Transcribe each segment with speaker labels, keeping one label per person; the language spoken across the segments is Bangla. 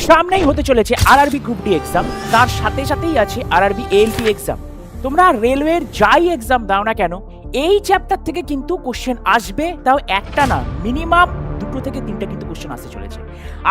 Speaker 1: সামনেই হতে চলেছে আরআরবি গ্রুপ ডি এক্সাম, তার সাথে সাথেই আছে আরআরবি এএলপি এক্সাম। তোমরা রেলওয়ের যাই এক্সাম দাও না কেন, এই চ্যাপ্টার থেকে কিন্তু কোশ্চেন আসবে, তাও একটা না, মিনিমাম দুটো থেকে তিনটা কিন্তু কোশ্চেন আসতে চলেছে।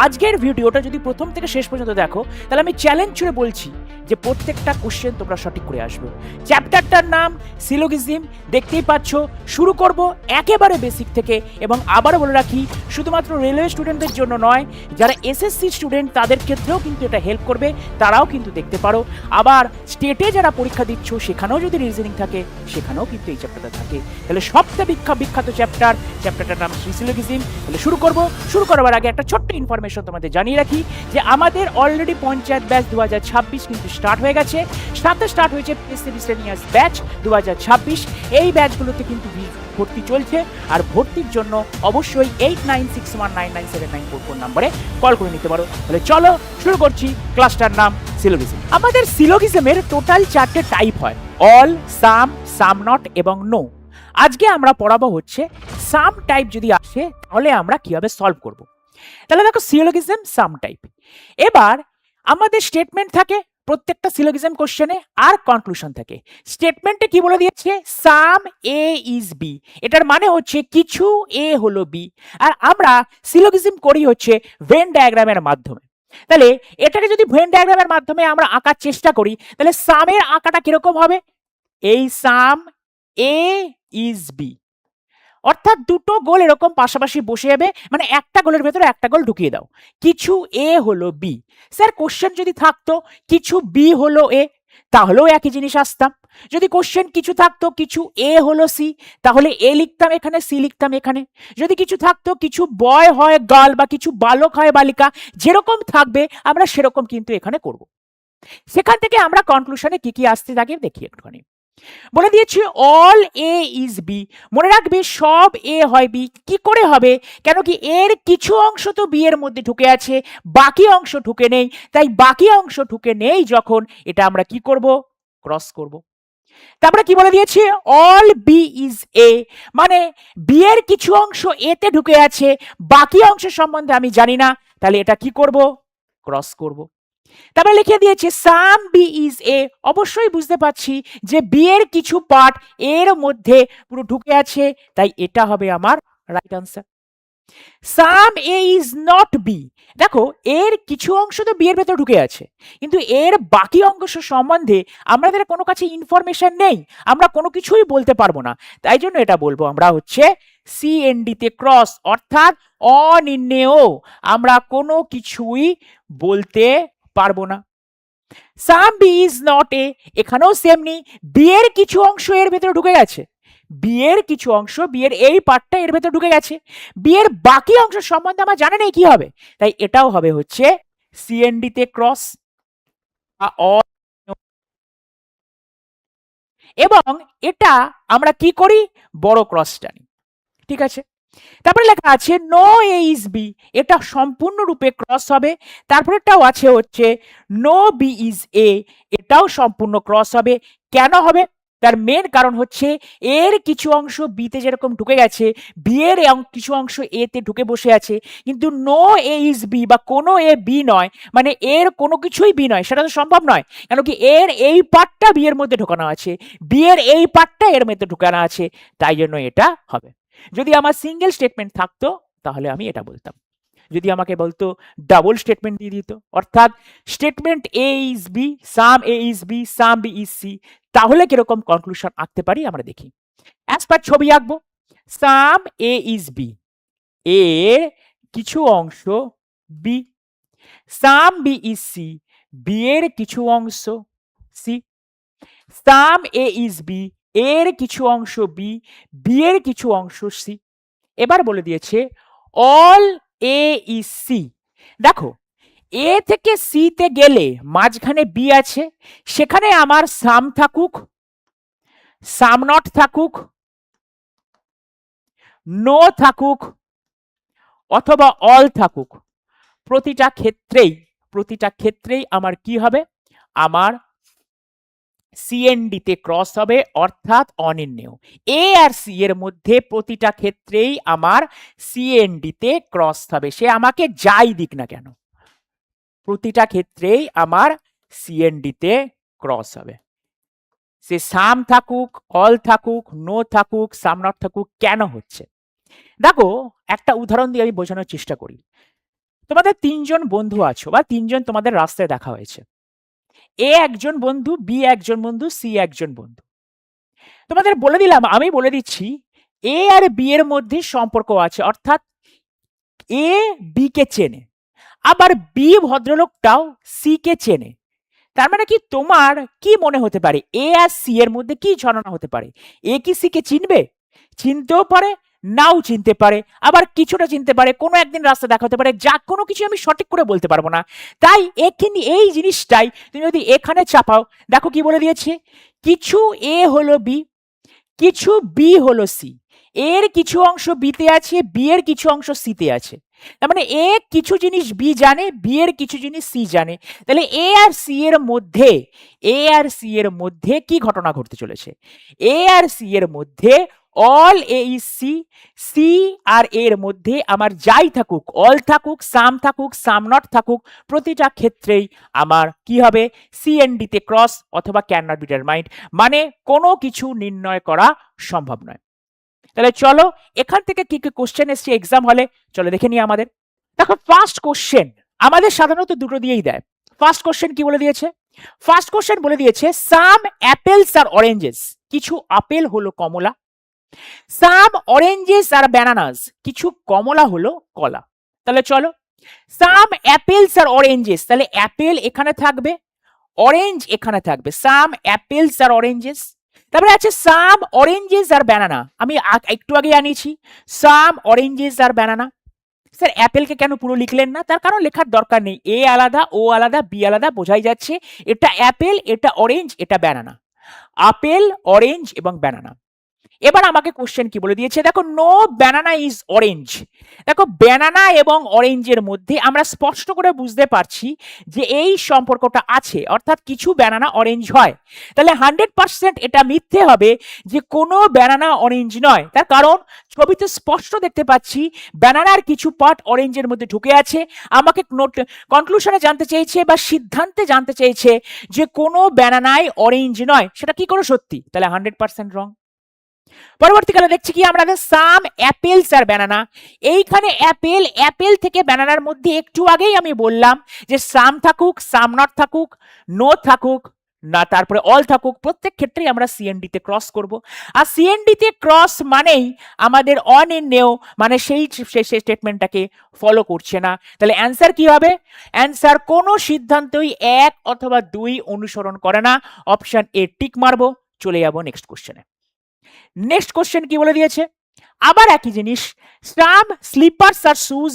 Speaker 1: আজকের ভিডিওটা যদি প্রথম থেকে শেষ পর্যন্ত দেখো, তাহলে আমি চ্যালেঞ্জ ছুড়ে বলছি যে প্রত্যেকটা কোশ্চেন তোমরা সঠিক করে আসবে। চ্যাপ্টারটার নাম সিলোগিজম, দেখতেই পাচ্ছ। শুরু করব একেবারে বেসিক থেকে, এবং আবারও বলে রাখি, শুধুমাত্র রেলওয়ে স্টুডেন্টদের জন্য নয়, যারা এসএসসি স্টুডেন্ট তাদের ক্ষেত্রেও কিন্তু এটা হেল্প করবে, তারাও কিন্তু দেখতে পারো। আবার স্টেটে যারা পরীক্ষা দিচ্ছ সেখানেও যদি রিজনিং থাকে, সেখানেও কিন্তু এই চ্যাপ্টারটা থাকে। তাহলে সবচেয়ে বিখ্যাত চ্যাপ্টারটার নাম সিলোগিজম। তাহলে শুরু করার আগে একটা ছোট্ট ইনফরমেশন তোমাদের জানিয়ে রাখি যে আমাদের অলরেডি পঞ্চায়েত ব্যাচ 2026 কিন্তু স্টার্ট হয়ে গেছে। সাথে স্টার্ট হয়েছে মিসেলেনিয়াস ব্যাচ 2026। এই ব্যাচগুলোতে কিন্তু ভর্তি চলছে, আর ভর্তির জন্য অবশ্যই 8961997944 নম্বরে কল করে নিতে পারো। তাহলে চলো শুরু করছি। ক্লাসটার নাম সিলোগিজম। আমাদের সিলোগিজমের টোটাল 4টে টাইপ হয়: অল, সাম, সাম নট এবং নো। আজকে আমরা পড়াবো হচ্ছে সাম টাইপ। যদি আসে তাহলে আমরা কিভাবে সলভ করব। তাহলে দেখো, সিলোগিজম সাম টাইপ। এবার আমাদের স্টেটমেন্ট থাকে প্রত্যেকটা সিলোগিজম কোশ্চেনে, আর কনক্লুশন থাকে। স্টেটমেন্টে কি বলে দিয়েছে? সাম এ ইজ বি। এটার মানে হচ্ছে কিছু এ হলো বি। আর আমরা সিলোগিজম করি হচ্ছে ভেন ডায়াগ্রামের মাধ্যমে। তাহলে এটাকে যদি ভেন ডায়াগ্রামের মাধ্যমে আমরা আঁকার চেষ্টা করি, তাহলে সামের আঁকাটা কিরকম হবে? এই সাম এ ইজ বি, অর্থাৎ দুটো গোল এরকম পাশাপাশি বসে যাবে, মানে একটা গোলের ভেতরে একটা গোল ঢুকিয়ে দাও। কিছু এ হলো বি। স্যার কোশ্চেন যদি থাকতো কিছু বি হলো এ, তাহলেও একই জিনিস আসতাম। যদি কোশ্চেন কিছু থাকতো কিছু এ হলো সি, তাহলে এ লিখতাম এখানে, সি লিখতাম এখানে। যদি কিছু থাকতো কিছু বয় হয় গার্ল, বা কিছু বালক হয় বালিকা, যেরকম থাকবে আমরা সেরকম কিন্তু এখানে করব। সেখান থেকে আমরা কনক্লুশনে কি কি আসতে থাকে দেখি একটুখানি। বলে দিয়েছি অল এ ইজ বি। মনে রাখবে সব এ হয় বি। কি করে হবে? কেন কি এর কিছু অংশ তো বি এর মধ্যে ঢুকে আছে, বাকি অংশ ঢুকে নেই। তাই বাকি অংশ ঢুকে নেই যখন, এটা আমরা কি করব? ক্রস করব। তারপরে কি বলে দিয়েছে? অল বি ইজ এ, মানে বি এর কিছু অংশ এ তে ঢুকে আছে, বাকি অংশ সম্বন্ধে আমি জানি না, তাহলে এটা কি করব? ক্রস করব। তারপরে লিখে দিয়েছে সাম বি ইজ এ। অবশ্যই বুঝতে পারছি যে বি এর কিছু পার্ট এর মধ্যে পুরো ঢুকে আছে, তাই এটা হবে আমার right answer. Some A is not B. দেখো, এর কিছু অংশ তো বি এর ভেতর ঢুকে আছে, কিন্তু এর বাকি অংশ সম্বন্ধে আমাদের কোনো কাছে ইনফরমেশন নেই, আমরা কোনো কিছুই বলতে পারবো না। তাই জন্য এটা বলবো আমরা হচ্ছে সিএনডি তে ক্রস, অর্থাৎ অনির্ণেয়, আমরা কোনো কিছুই বলতে পারবো না। সাম বি ইজ নট এ, এখানেও সেম নেই, বি এর কিছু অংশ এর ভেতরে ঢুকে গেছে, বি এর কিছু অংশ, বি এর এই পার্টটা এর ভেতরে ঢুকে গেছে, বি এর বাকি অংশ সম্বন্ধে আমার জানা নেই কি হবে, তাই এটাও হবে হচ্ছে সিএনডি তে ক্রস। এবং এটা আমরা কি করি? বড় ক্রস টানি। ঠিক আছে, তারপরে লেখা আছে নো এ ইজ বি, এটা সম্পূর্ণরূপে ক্রস হবে। তারপরেটাও আছে হচ্ছে নো বি ইজ এ, এটাও সম্পূর্ণ ক্রস হবে। কেন হবে? তার মেন কারণ হচ্ছে এর কিছু অংশ বিতে যেরকম ঢুকে গেছে, বি এর কিছু অংশ এ তে ঢুকে বসে আছে, কিন্তু নো এ ইজ বি বা কোনো এ বি নয়, মানে এর কোনো কিছুই বি নয়, সেটা তো সম্ভব নয়। কেন কি এর এই পার্টটা বি এর মধ্যে ঢোকানো আছে, বি এর এই পার্টটা এর মধ্যে ঢোকানো আছে, তাই জন্য এটা হবে। যদি আমার সিঙ্গেল স্টেটমেন্ট থাকতো তাহলে আমি এটা বলতাম। যদি আমাকে বলতো ডাবল স্টেটমেন্ট দিয়ে দিত, অর্থাৎ statement A is B, some A is B, some B is C, তাহলে কিরকম কনক্লুশন আঁকতে পারি আমরা দেখি। অ্যাজ পার ছবি আঁকবো। সাম এ ইজ বি, এর কিছু অংশ B. Some B is C, B এর কিছু অংশ C. Some A is B, এর কিছু অংশ বি, বি এর কিছু অংশ সি। এবার বলে দিয়েছে অল এ ইজ সি। দেখো, এ থেকে সি তে গেলে মাঝখানে বি আছে, সেখানে আমার সাম থাকুক, সাম নট থাকুক, নো থাকুক, অথবা অল থাকুক, প্রতিটা ক্ষেত্রেই আমার কি হবে? আমার সিএনডি তে ক্রস হবে, অর্থাৎ অনির্ণেয়। এ আর সি এর মধ্যে প্রতিটা ক্ষেত্রেই আমার সিএনডি তে ক্রস হবে, সে আমাকে যাই দিক না কেন। প্রতিটা ক্ষেত্রেই আমার সিএনডি তে ক্রস হবে। সে সাম থাকুক, অল থাকুক, নো থাকুক, সাম নট থাকুক, কেন হচ্ছে? দেখো, একটা উদাহরণ দিয়ে আমি বোঝানোর চেষ্টা করি। তোমাদের ৩ জন বন্ধু আছো বা ৩ জন তোমাদের রাস্তায় দেখা হয়েছে। এ একজন বন্ধু, বি একজন বন্ধু, সি একজন বন্ধু। তোমাদের বলে দিলাম, আমি বলে দিচ্ছি এ আর বি এর মধ্যে সম্পর্ক আছে, অর্থাৎ এ বি কে চেনে, আবার বি ভদ্রলোকটাও সি কে চেনে। তার মানে কি, তোমার কি মনে হতে পারে এ আর সি এর মধ্যে কি ঝরনা হতে পারে? এ কি সি কে চিনবে? চিনতেও পারে, নাও চিনতে পারে, আবার কিছুটা চিনতে পারে, কোনো একদিন রাস্তা দেখা হতে পারে, যা কোনো কিছু আমি সঠিক করে বলতে পারবো না। তাই এখানে এই জিনিসটাই তুমি যদি এখানে চাপাও, দেখো কি বলে দিয়েছে, কিছু এ হলো বি, কিছু বি হলো সি, এর কিছু অংশ বিতে আছে, বি এর কিছু অংশ সিতে আছে। তার মানে এ কিছু জিনিস বি জানে, বি এর কিছু জিনিস সি জানে। তাহলে এ আর সি এর মধ্যে, এ আর সি এর মধ্যে কি ঘটনা ঘটতে চলেছে? এ আর সি এর মধ্যে all A is C, C আর এর মধ্যে আমার যাই থাকুক, অল থাকুক, সাম থাকুক, সাম নট থাকুক, প্রতিটা ক্ষেত্রেই আমার কি হবে? সিএনডি তে ক্রস অথবা ক্যান নট বি ডিটারমাইন্ড, মানে কোনো কিছু নির্ণয় করা সম্ভব নয়। তাহলে চলো এখান থেকে কি কি কোশ্চেন এসছে এক্সাম হলে, চলো দেখে নিই আমাদের। দেখো, ফার্স্ট কোশ্চেন আমাদের সাধারণত দুটো দিয়েই দেয়। ফার্স্ট কোশ্চেন কি বলে দিয়েছে? ফার্স্ট কোশ্চেন বলে দিয়েছে সাম অ্যাপেলস আর অরেঞ্জেস, কিছু আপেল হলো কমলা। সাম অরেঞ্জেস আর ব্যানানাস, কিছু কমলা হলো কলা। তাহলে চলো, সাম অ্যাপেলস আর অরেঞ্জেস, তাহলে অ্যাপেল এখানে থাকবে, অরেঞ্জ এখানে থাকবে, সাম অ্যাপেলস আর অরেঞ্জেস। তারপরে আছে সাম অরেঞ্জেস আর ব্যানানা, আমি একটু আগে আনিয়েছি সাম অরেঞ্জেস আর ব্যানানা। স্যার অ্যাপেলকে কেন পুরো লিখলেন না? তার কারণ লেখার দরকার নেই, এ আলাদা, ও আলাদা, বি আলাদা, বোঝাই যাচ্ছে এটা অ্যাপেল, এটা অরেঞ্জ, এটা ব্যানানা। আপেল, অরেঞ্জ এবং ব্যানানা। এবার আমাকে কোশ্চেন কি বলে দিয়েছে, দেখো, নো ব্যানানা ইজ অরেঞ্জ। দেখো, ব্যানানা এবং অরেঞ্জের মধ্যে আমরা স্পষ্ট করে বুঝতে পারছি যে এই সম্পর্কটা আছে, অর্থাৎ কিছু ব্যানানা অরেঞ্জ হয়। তাহলে 100% এটা মিথ্যে হবে যে কোনো ব্যানানা অরেঞ্জ নয়। তার কারণ ছবিতে স্পষ্ট দেখতে পাচ্ছি ব্যানানার কিছু পার্ট অরেঞ্জের মধ্যে ঢুকে আছে। আমাকে কনক্লুশনে জানতে চেয়েছে বা সিদ্ধান্তে জানতে চেয়েছে যে কোনো ব্যানানাই অরেঞ্জ নয়, সেটা কি করে সত্যি? তাহলে 100% রং। পরবর্তীকালে দেখছি কি আমরা, সাম অ্যাপেলস আর ব্যানানা। এইখানে অ্যাপেল, অ্যাপেল থেকে ব্যানানার মধ্যে একটু আগেই আমি বললাম যে সাম থাকুক, সাম নট থাকুক, নো থাকুক না, তারপরে অল থাকুক, প্রত্যেক ক্ষেত্রেই আমরা সিএনডি তে ক্রস করব। আর সিএনডি তে ক্রস মানেই আমাদের অনির্ণেয়, মানে সেই স্টেটমেন্টটাকে ফলো করছে না। তাহলে অ্যান্সার কি হবে? অ্যান্সার কোনো সিদ্ধান্তই 1 অথবা 2 অনুসরণ করে না। অপশন এ টিক মারবো। চলে যাব নেক্সট কোশ্চেনে। নেক্সট কোশ্চেন কি বলে দিয়েছে? আবার একই জিনিস, সাম স্লিপার্স আর শুজ,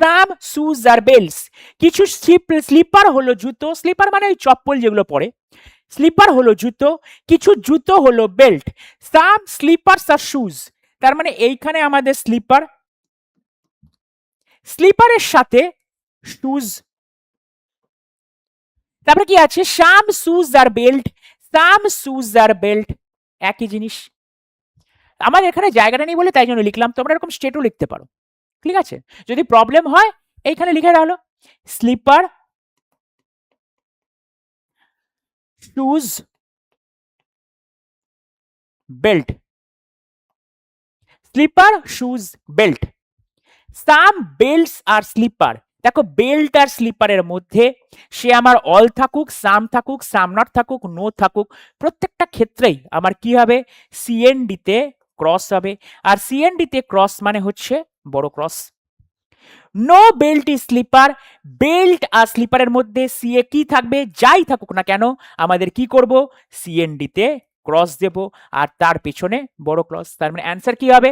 Speaker 1: সাম শুজ আর বেল্টস, কিছু স্লিপার হলো জুতো, স্লিপার মানে ওই চপ্পল যেগুলো পরে, স্লিপার হলো জুতো, কিছু জুতো হলো বেল্ট। সাম স্লিপার্স আর শুজ, তার মানে এইখানে আমাদের স্লিপার, স্লিপারের সাথে শুজ, তারপরে কি আছে, সাম শুজ আর বেল্ট, সাম শুজ আর বেল্ট, একই জিনিস। আমার এখানে জায়গাটা নেই বলে তাই জন্য লিখলাম, তোমরা এরকম স্টেটও লিখতে পারো, ঠিক আছে? যদি প্রবলেম হয় এইখানে লিখে রাখলো slipper, shoes, belt, slipper, shoes, belt. Some belts আর স্লিপার, দেখো বেল্ট আর স্লিপারের মধ্যে সে আমার অল থাকুক, সাম থাকুক, সাম নট থাকুক, নো থাকুক, প্রত্যেকটা ক্ষেত্রেই আমার কি হবে? সিএনডি তে ক্রস হবে। আর সিএনডি তে ক্রস মানে হচ্ছে বড় cross. No belt is slipper, belt আর স্লিপারের মধ্যে সিএ কি থাকবে? যাই থাকুক না কেন আমাদের কি করব? সিএনডি তে ক্রস দেব, আর তার পেছনে বড় ক্রস। তার মানে অ্যান্সার কি হবে?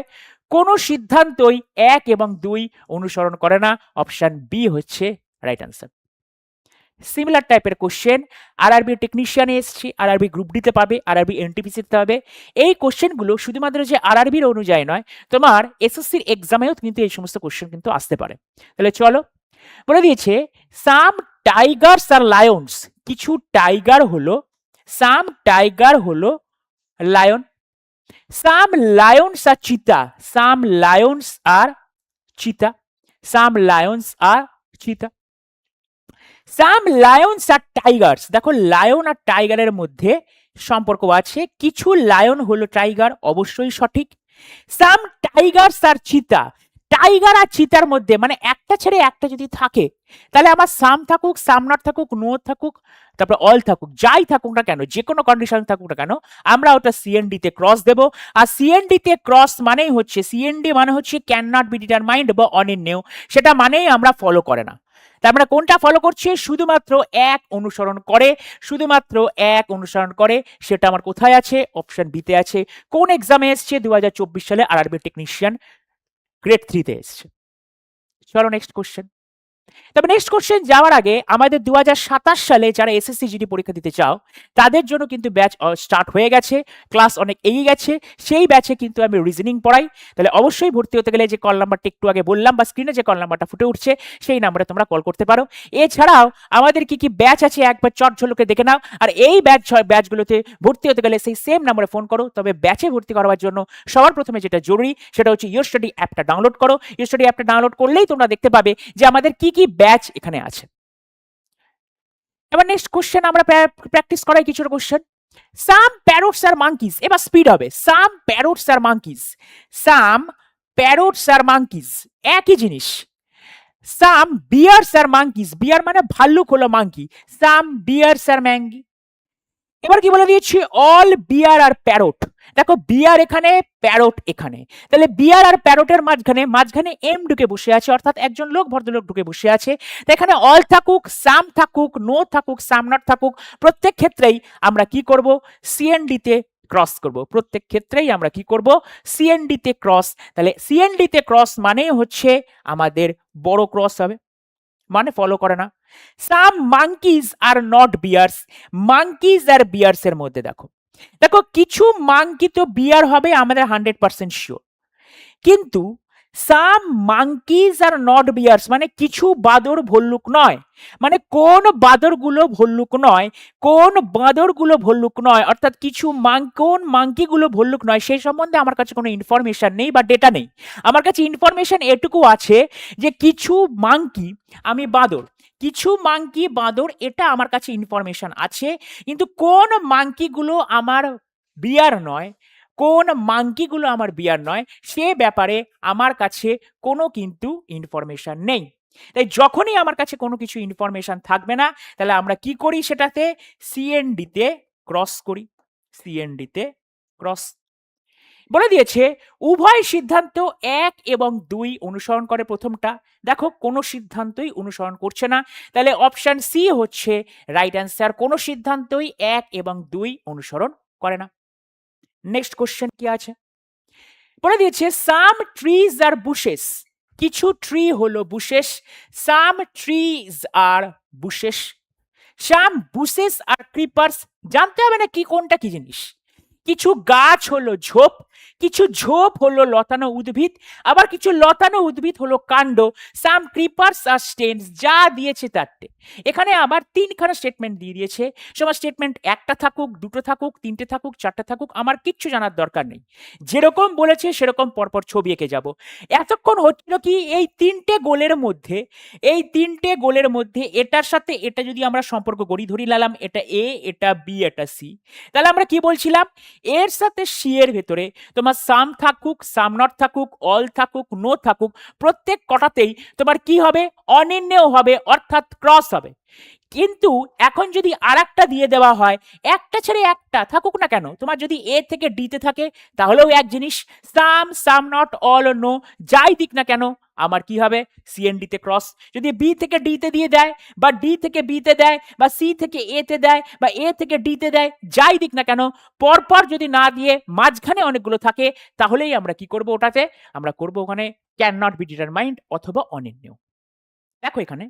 Speaker 1: কোন সিদ্ধান্তই 1 এবং 2 অনুসরণ করে না। অপশন বি হচ্ছে রাইট অ্যান্সার। সিমিলার টাইপের কোশ্চেন আরআরবি টেকনিশিয়ানে এসছে, আরআরবি গ্রুপ ডিতে পাবে, আরআরবি এনটিপিসি তে পাবে। এই কোশ্চেনগুলো শুধুমাত্র যে আরআরবির অনুযায়ী নয়, তোমার এসএসসির এক্সামেও কিন্তু এই সমস্ত কোশ্চেন কিন্তু আসতে পারে। তাহলে চলো, বলে দিয়েছে সাম টাইগার্স আর লায়ন্স, কিছু টাইগার হলো, সাম টাইগার হলো লায়ন, সাম লায়ন্স আর চিতা, সাম লায়ন্স আর চিতা, সাম লায়ন্স আর চিতা। সাম লায়ন্স আর টাইগার্স, দেখো লায়ন আর টাইগারের মধ্যে সম্পর্ক আছে, কিছু লায়ন হলো টাইগার, অবশ্যই সঠিক। সাম টাইগার্স আর চিতা, টাইগার আর চিতার মধ্যে মানে একটা ছেড়ে একটা যদি থাকে, তাহলে আমার সাম থাকুক, সাম নট থাকুক, নো থাকুক, তারপর অল থাকুক, যাই থাকুক না কেন, যে কোনো কন্ডিশন থাকুক না কেন, আমরা ওটা সিএনডি তে ক্রস দেব। আর সিএনডি তে ক্রস মানেই হচ্ছে, সিএনডি মানে হচ্ছে ক্যান নট বি ডিটারমাইন্ড বা অনির্ণেয়, সেটা মানেই আমরা ফলো করে না। তার মানে কোনটা ফলো করছে, শুধুমাত্র এক অনুসরণ করে, শুধুমাত্র এক অনুসরণ করে, সেটা আমার কোথায় আছে, অপশন বিতে আছে। কোন এক্সামে এসছে, 2024 সালে আরআরবি টেকনিশিয়ান গ্রেড 3 তে এসছে। চলো নেক্সট কোশ্চেন। তবে নেক্সট কোশ্চেন যাওয়ার আগে আমাদের 2027 সালে যারা এসএসসি জিডি পরীক্ষা দিতে চাও তাদের জন্য কিন্তু ব্যাচ স্টার্ট হয়ে গেছে, ক্লাস অনেক এগিয়ে গেছে। সেই ব্যাচে কিন্তু আমি রিজনিং পড়াই। তাহলে অবশ্যই ভর্তি হতে গেলে যে কল নাম্বারটা একটু আগে বললাম বা স্ক্রিনে যে কল নাম্বারটা ফুটে উঠছে সেই নাম্বারে তোমরা কল করতে পারো। এছাড়াও আমাদের কি কি ব্যাচ আছে একবার চট ঝলকে দেখে নাও। আর এই ব্যাচগুলোতে ভর্তি হতে গেলে সেই সেম নাম্বারে ফোন করো। তবে ব্যাচে ভর্তি করার জন্য সবার প্রথমে যেটা জরুরি সেটা হচ্ছে ইয়োর স্টাডি অ্যাপটা ডাউনলোড করো। ইয়োর স্টাডি অ্যাপটা ডাউনলোড করলেই তোমরা দেখতে পাবে যে আমাদের কি কি ব্যাচ এখানে আছে। এবার নেক্সট কোশ্চেন আমরা প্র্যাকটিস করাই কিছুটা কোশ্চেন। সাম প্যারটস আর মাঙ্কিজ, এবার স্পিড হবে। সাম প্যারটস আর মাঙ্কিজ, সাম প্যারটস আর মাঙ্কিজ একই জিনিস। সাম বিয়ার্স আর মাঙ্কিজ, বিয়ার মানে ভাল্লুক হলো মাঙ্কি, সাম বিয়ার্স আর ম্যাঙ্গি। এবার কি বলে দিয়েছি, অল বিয়ার আর প্যারট। দেখো বিয়ার এখানে, প্যারট এখানে, তাহলে বিয়ার আর প্যারটের মাঝখানে মাঝখানে এম ঢুকে বসে আছে, অর্থাৎ একজন লোক ভদ্রলোক ঢুকে বসে আছে। তো এখানে অল থাকুক, সাম থাকুক, নো থাকুক, সাম নট থাকুক, প্রত্যেক ক্ষেত্রেই আমরা কি করব, সিএনডি তে ক্রস করব। প্রত্যেক ক্ষেত্রেই আমরা কি করব, সিএনডি তে ক্রস। তাহলে সিএনডি তে ক্রস মানে হচ্ছে আমাদের বড় ক্রস হবে, মানে ফলো করে না। Some monkeys are not bears, monkeys আর বিয়ার্স এর মধ্যে দেখো, দেখো কিছু মাঙ্কি তো বিয়ার হবে আমাদের 100% শিওর, কিন্তু সাম মাঙ্কিজ আর নট বিয়ার্স মানে কিছু বাদর ভল্লুক নয়। মানে কোন বাদরগুলো ভল্লুক নয়, কোন বাঁদরগুলো ভল্লুক নয়, অর্থাৎ কিছু কোন মাঙ্কিগুলো ভল্লুক নয় সেই সম্বন্ধে আমার কাছে কোনো ইনফরমেশন নেই বা ডেটা নেই। আমার কাছে ইনফরমেশন এটুকু আছে যে কিছু মাঙ্কি আমি বাঁদর, কিছু মাঙ্কি বাঁদর, এটা আমার কাছে ইনফরমেশন আছে। কিন্তু কোন মাঙ্কিগুলো আমার বিয়ার নয়, কোন মাঙ্কিগুলো আমার বিয়ার নয়, সে ব্যাপারে আমার কাছে কোনো কিন্তু ইনফরমেশন নেই। তাই যখনই আমার কাছে কোনো কিছু ইনফরমেশন থাকবে না, তাহলে আমরা কি করি, সেটাতে সিএনডি তে ক্রস করি, সিএনডি তে ক্রস। বলে দিয়েছে উভয় সিদ্ধান্ত 1 এবং 2 অনুসরণ করে। প্রথমটা দেখো কোনো সিদ্ধান্তই অনুসরণ করছে না, তাহলে অপশন সি হচ্ছে রাইট অ্যান্সার, কোনো সিদ্ধান্তই 1 এবং 2 অনুসরণ করে না। নেক্সট কোশ্চেন কি আছে, বলে দিয়েছে সাম ট্রিজ আর বুশেস, কিছু ট্রি হলো bushes, some trees are bushes. Some bushes are creepers, জানতে হবে না কি কোনটা কি জিনিস। কিছু গাছ হলো ঝোপ, কিছু ঝোপ হলো লতানো উদ্ভিদ, আবার কিছু লতানো উদ্ভিদ হলো কাণ্ড। সাম ক্রিপার্স আর স্টেমস, যা দিয়েছে তারটে। এখানে আবার তিনখানা স্টেটমেন্ট দিয়ে দিয়েছে। সবার স্টেটমেন্ট একটা থাকুক, দুটো থাকুক, তিনটে থাকুক, চারটে থাকুক, আমার কিচ্ছু জানার দরকার নেই। যেরকম বলেছে সেরকম পরপর ছবি এঁকে যাব। এতক্ষণ হচ্ছিল কি, এই তিনটে গোলের মধ্যে, এই তিনটে গোলের মধ্যে এটার সাথে এটা যদি আমরা সম্পর্ক গড়ি, ধরি লালাম এটা এ, এটা বি, এটা সি, তাহলে আমরা কি বলছিলাম, এর সাথে সি এর ভেতরে তোমার সাম থাকুক, সাম নট থাকুক, অল থাকুক, নো থাকুক, প্রত্যেক কটাতেই তোমার কি হবে, অনির্ণেয় হবে, অর্থাৎ ক্রস হবে। কিন্তু এখন যদি আরেকটা দিয়ে দেওয়া হয়, একটা ছেড়ে একটা থাকুক না কেন, তোমার যদি এ থেকে ডি তে থাকে তাহলেও এক জিনিস, সাম, সাম নট, অল, নো, যাই দিক না কেন আমার কি হবে, সিএনডি তে ক্রস। যদি বি থেকে ডি তে দিয়ে দেয়, বা ডি থেকে বি তে দেয়, বা সি থেকে এ তে দেয়, বা এ থেকে ডি তে দেয়, যাই দিক না কেন, পরপর যদি না দিয়ে মাঝখানে অনেকগুলো থাকে, তাহলেই আমরা কি করব, ওটাতে আমরা করব ওখানে ক্যান নট বি ডিটারমাইন্ড অথবা অনির্ণেয়। দেখো এখানে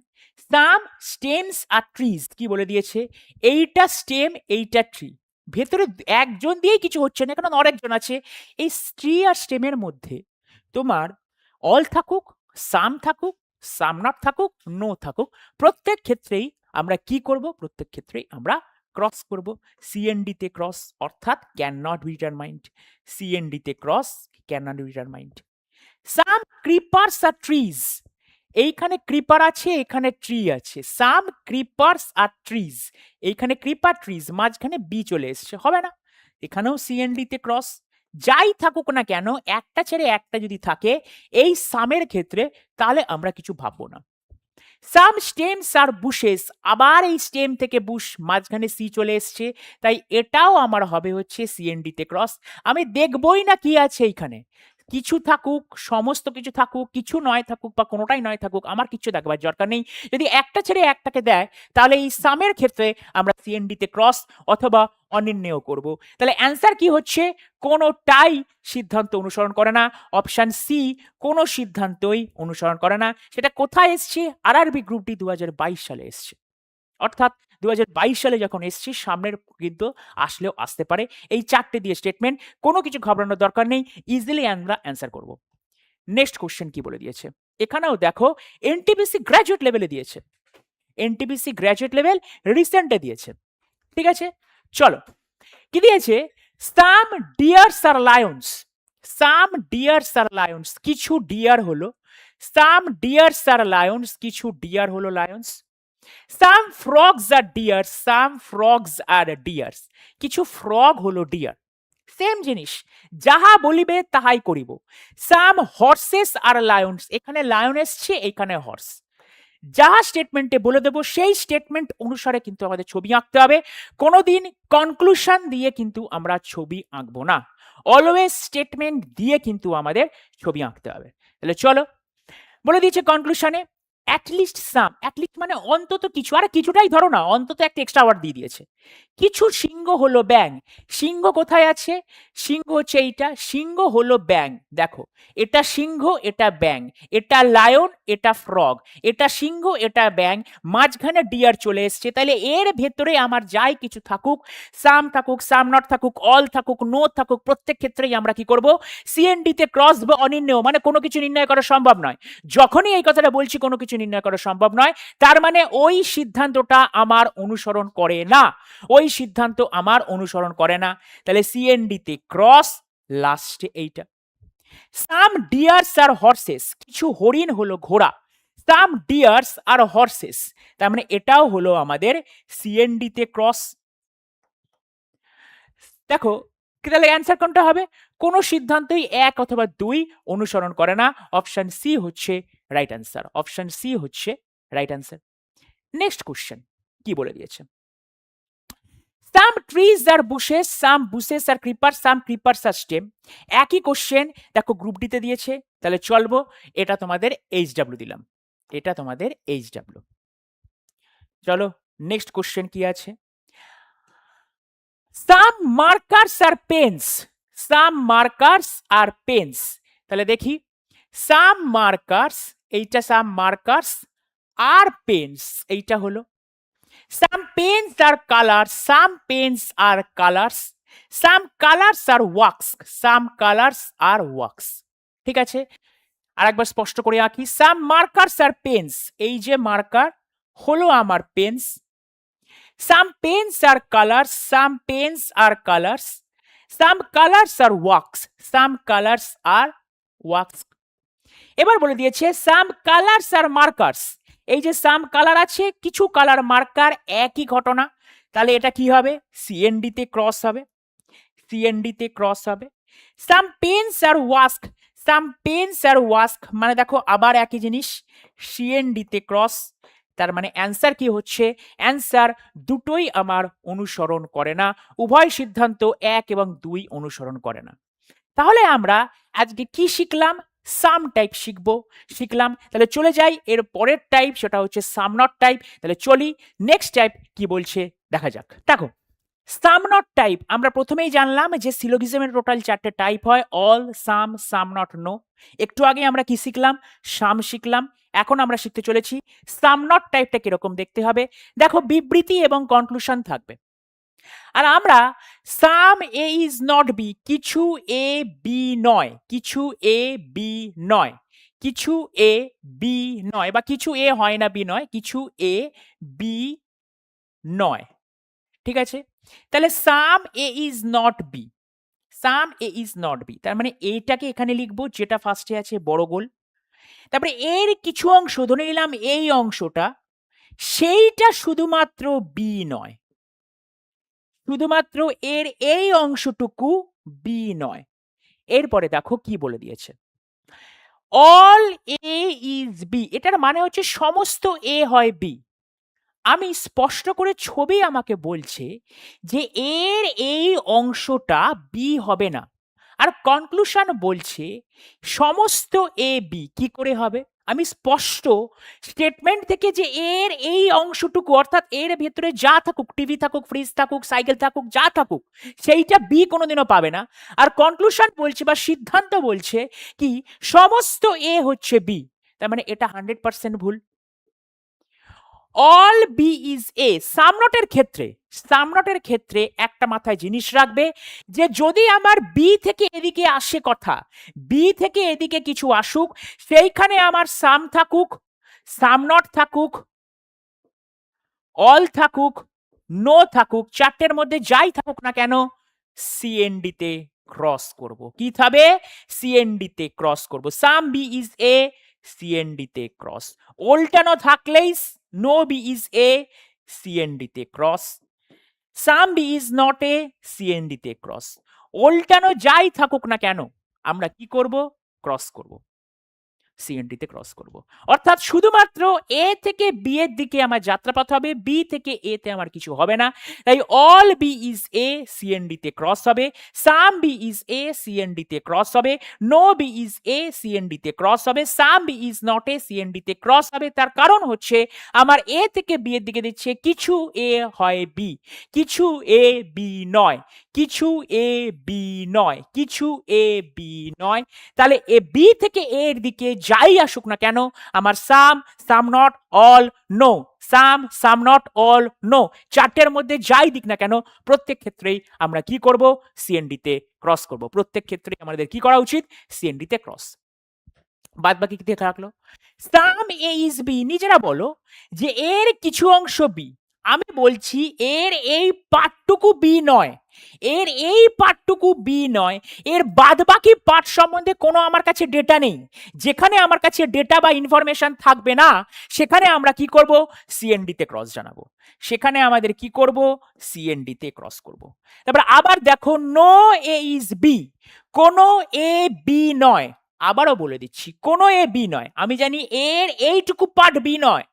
Speaker 1: সাম স্টেমস আর ট্রিজ কি বলে দিয়েছে, এইটা স্টেম, এইটা ট্রি, ভেতরে একজন দিয়েই কিছু হচ্ছে না, কারণ আরেকজন আছে। এই ট্রি আর স্টেমের মধ্যে তোমার অল থাকুক, সাম থাকুক, সাম নট থাকুক, নো থাকুক, প্রত্যেক ক্ষেত্রেই আমরা কি করব, প্রত্যেক ক্ষেত্রেই আমরা ক্রস করব। সিএনডি তে ক্রস, অর্থাৎ can not be determined, C and D তে cross, can not be determined. Some creepers are trees, এইখানে ক্রিপার আছে, এখানে ট্রি আছে, সাম ক্রিপার্স আর ট্রিজ, এইখানে ক্রিপার ট্রিজ, মাঝখানে বি চলে এসছে, হবে না? এখানেও সিএনডি তে ক্রস। যাই থাকুক না কেন, একটা ছেড়ে একটা যদি থাকে এই সামের ক্ষেত্রে, তাহলে আমরা কিছু ভাববো না। সাম স্টেমস আর বুশেস, আবার এই স্টেম থেকে বুশ, মাঝখানে সি চলে এসছে, তাই এটাও আমার হবে হচ্ছে সিএনডি তে ক্রস। আমি দেখবই না কি আছে এইখানে, কিছু থাকুক, সমস্ত কিছু থাকুক, কিছু নয় থাকুক বা কোনোটাই নয় থাকুক, আমার কিছু দেখবার দরকার নেই। যদি একটা ছেড়ে একটাকে দেয়, তাহলে এই সামের ক্ষেত্রে আমরা সিএনডি তে ক্রস অথবা অনির্ণেয় করব। তাহলে অ্যান্সার কি হচ্ছে? কোনোটাই সিদ্ধান্ত অনুসরণ করে না। অপশন সি কোনো সিদ্ধান্তই অনুসরণ করে না। সেটা কোথায় এসছে? আরআরবি গ্রুপ ডি 2022 সালে এসছে। অর্থাৎ 2022 সালে যখন এসছে, সামনের কিন্তু আসলেও আসতে পারে। এই চারটে দিয়ে স্টেটমেন্ট, কোনো কিছু ঘাবড়ানোর দরকার নেই, ইজিলি আমরা অ্যান্সার করব। নেক্সট কোশ্চেন কি বলে দিয়েছে? এখানেও দেখো এনটিপিসি গ্র্যাজুয়েট লেভেলে দিয়েছে, এনটিপিসি গ্র্যাজুয়েট লেভেল রিসেন্টে দিয়েছে। ঠিক আছে, চলো কি দিয়েছে? সাম ডিয়ার্স আর লায়ন্স, সাম ডিয়ার্স আর লায়ন্স, কিছু ডিয়ার হলো, সাম ডিয়ার্স আর লায়ন্স, কিছু ডিয়ার হলো লায়ন্স। সাম ফ্রগস আর ডিয়ার্স, সাম ফ্রগস আর ডিয়ার্স, কিছু ফ্রগ হলো ডিয়ার। সেম জিনিস, যাহা বলিবে তাহাই করিব। সাম হর্সেস আর লায়ন্স, এখানে লায়ন এসছে, এখানে হর্স। যাহা স্টেটমেন্টে বলে দেবো সেই স্টেটমেন্ট অনুসারে কিন্তু আমাদের ছবি আঁকতে হবে। কোনোদিন কনক্লুশন দিয়ে কিন্তু আমরা ছবি আঁকবো না, অলওয়েজ স্টেটমেন্ট দিয়ে কিন্তু আমাদের ছবি আঁকতে হবে। তাহলে চলো, বলে দিয়েছে কনক্লুশনে অ্যাটলিস্ট সাম, অ্যাটলিস্ট মানে অন্তত কিছু, আরে কিছুটাই ধরো না, অন্তত একটা এক্সট্রা ওয়ার্ড দিয়ে দিয়েছে। কিছু সিংহ হলো ব্যাং, সিংহ কোথায় আছে? সিংহ হচ্ছে এইটা, সিংহ হলো ব্যাং। দেখো এটা সিংহ, এটা ব্যাং, এটা লায়ন, এটা ফ্রগ, এটা সিংহ, এটা ব্যাং, মাঝখানে ডিয়ার চলে এসছে। তাহলে এর ভেতরে আমার যাই কিছু থাকুক, সাম থাকুক, সাম নট থাকুক, অল থাকুক, নো থাকুক, প্রত্যেক ক্ষেত্রেই আমরা কি করব? সিএনডি তে ক্রস বা অনির্ণেয়, মানে কোনো কিছু নির্ণয় করা সম্ভব নয়। যখনই এই কথাটা বলছি কোনো কিছু নির্ণয় করা সম্ভব নয়, তার মানে ওই সিদ্ধান্তটা আমার অনুসরণ করে না, ওই সিদ্ধান্ত আমার অনুসরণ করে না। তাহলে সিএনডি তে ক্রস, লাস্টে এইটা। সাম ডিয়ার্স আর হর্সেস, কিছু হরিণ হলো ঘোড়া, সাম ডিয়ার্স আর হর্সেস, তার মানে এটাও হলো আমাদের সিএনডি তে ক্রস। দেখো তাহলে অ্যান্সার কোনটা হবে? কোনো সিদ্ধান্তই এক অথবা দুই অনুসরণ করে না। অপশন সি হচ্ছে রাইট অ্যান্সার, অপশন সি হচ্ছে রাইট অ্যান্সার। নেক্সট কোশ্চেন কি বলে দিয়েছে? Some trees are bushes, some bushes are creeper, some creepers are stem. একই কোশ্চেন দেখো গ্রুপ ডিতে দিয়েছে। তাহলে চলবো, এটা তোমাদের এইচডব্লিউ দিলাম, এটা তোমাদের এইচডব্লিউ। চলো নেক্সট কোশ্চেন কি আছে? সাম মার্কার্স আর পেন্স, সাম মার্কার্স আর পেন্স। তাহলে দেখি, সাম মার্কার্স, এইটা সাম মার্কার্স, আর পেন্স এইটা হলো। সাম পেন্স আর কালার্স, সাম পেন্স আর কালার্স, সাম কালার্স আর ওয়াক্স, সাম কালার্স আর ওয়াক্স। ঠিক আছে, আরেকবার স্পষ্ট করে আঁকি। সাম মার্কার্স আর পেন্স, এই যে মার্কার হলো আমার pens. Some pens are colors, some pens are colors, some colors are wax, some colors are wax. এবার বলে দিয়েছে some colors are markers, এই যে some color আছে, কিছু কালার মার্কার, একই ঘটনা। তাহলে এটা কি হবে? সিএনডি তে ক্রস হবে, সিএনডি তে ক্রস হবে। some pens are wasp, some pens are wasp, মানে দেখো আবার একই জিনিস, সিএনডি তে ক্রস। তার মানে অ্যান্সার কি হচ্ছে? অ্যান্সার দুটোই আমার অনুসরণ করে না, উভয় সিদ্ধান্ত 1 এবং 2 অনুসরণ করে না। তাহলে আমরা আজকে কি শিখলাম? সাম টাইপ শিখলাম। তাহলে চলে যাই এর পরের টাইপ, সেটা হচ্ছে সাম নট টাইপ। তাহলে চলি, নেক্সট টাইপ কি বলছে দেখা যাক। দেখো সাম নট টাইপ আমরা প্রথমেই জানলাম যে সিলোগিজমের টোটাল 4টে টাইপ হয়, all, some, some not, no. একটু আগে আমরা কি শিখলাম? সাম শিখলাম। এখন আমরা শিখতে চলেছি সাম নট টাইপটা কিরকম দেখতে হবে। দেখো বিবৃতি এবং কনক্লুশন থাকবে, আর আমরা সাম এ ইজ নট বি, কিছু এ বি নয়, কিছু এ বি নয়, কিছু এ বি নয়, বা কিছু এ হয় না বি নয়, কিছু এ বি নয়। ঠিক আছে, তাহলে some A is not B, some A is not B, তার মানে এইটাকে এখানে লিখবো যেটা ফার্স্টে আছে বড় গোল। তারপরে এর কিছু অংশ ধরে নিলাম এই অংশটা, সেইটা শুধুমাত্র বি নয়, শুধুমাত্র এর এই অংশটুকু বি নয়। এরপরে দেখো কি বলে দিয়েছে, অল এ ইজ বি, এটার মানে হচ্ছে সমস্ত এ হয় বি। আমি স্পষ্ট করে ছবি আমাকে বলছে যে এর এই অংশটা বি হবে না, আর কনক্লুশন বলছে সমস্ত এ বি কি করে হবে। আমি স্পষ্ট স্টেটমেন্ট থেকে যে এর এই অংশটুকু অর্থাৎ এর ভেতরে যা থাকুক, টিভি থাকুক, ফ্রিজ থাকুক, সাইকেল থাকুক, যা থাকুক, সেইটা বি কোনোদিনও পাবে না। আর কনক্লুশন বলছে বা সিদ্ধান্ত বলছে কি সমস্ত এ হচ্ছে বি, তার মানে এটা 100% ভুল। অল বি ইজ এ, সামনটের ক্ষেত্রে, সামনটের ক্ষেত্রে একটা মাথায় জিনিস রাখবে যে যদি আমার বি থেকে এদিকে আসে কথা, বি থেকে এদিকে কিছু আসুক, সেইখানে আমার সাম থাকুক, সাম নট থাকুক, অল থাকুক, নো থাকুক, চারটের মধ্যে যাই থাকুক না কেন, সিএনডি তে ক্রস করব। কি থাকবে? সিএনডি তে ক্রস করব। Some B is A, CND তে ক্রস। উল্টানো থাকলেই no B is A, CND তে cross. Some B is not A, CND তে ক্রস। উল্টানো যাই থাকুক না কেন আমরা কি করব? ক্রস করব, সিএনডি তে ক্রস করব। অর্থাৎ শুধুমাত্র এ থেকে বি এর দিকে আমার যাত্রাপথ হবে, বি থেকে এ তে আমার কিছু হবে না। তাই all B is A, CND তে ক্রস হবে। Some B is A, CND তে ক্রস হবে। No B is A, CND তে ক্রস হবে। Some B is not A, CND তে ক্রস হবে। তার কারণ হচ্ছে আমার এ থেকে বি এর দিকে দিচ্ছে কিছু এ হয় বি, কিছু এ বি নয়, কিছু এ বি নয়, কিছু এ বি নয়। তাহলে এ বি থেকে এর দিকে যাই আসুক না কেন আমার some, some not, all, no, some, some not, all, no, চারটের মধ্যে যাই দিক না কেন প্রত্যেক ক্ষেত্রেই আমরা কি করব? সিএনডি তে ক্রস করব। প্রত্যেক ক্ষেত্রেই আমাদের কি করা উচিত? সিএনডি তে ক্রস। বাদ বাকি কি দেখা রাখলো? সাম এ ইজ বি, নিজেরা বলো যে এর কিছু অংশ বি। আমি বলছি এর এই পার্টটুকু বি নয়, এর এই পার্টটুকু বি নয়, এর বাদ বাকি পার্ট সম্বন্ধে কোনো আমার কাছে ডেটা নেই। যেখানে আমার কাছে ডেটা বা ইনফরমেশন থাকবে না সেখানে আমরা কি করব? সিএনডি তে ক্রস জানাবো। সেখানে আমাদের কি করব? সিএনডি তে ক্রস করব। তারপর আবার দেখো নো এ ইজ বি, কোনো এ বি নয়। আবারও বলে দিচ্ছি কোনো এ বি নয়। আমি জানি এর এইটুকু পার্ট বি নয়,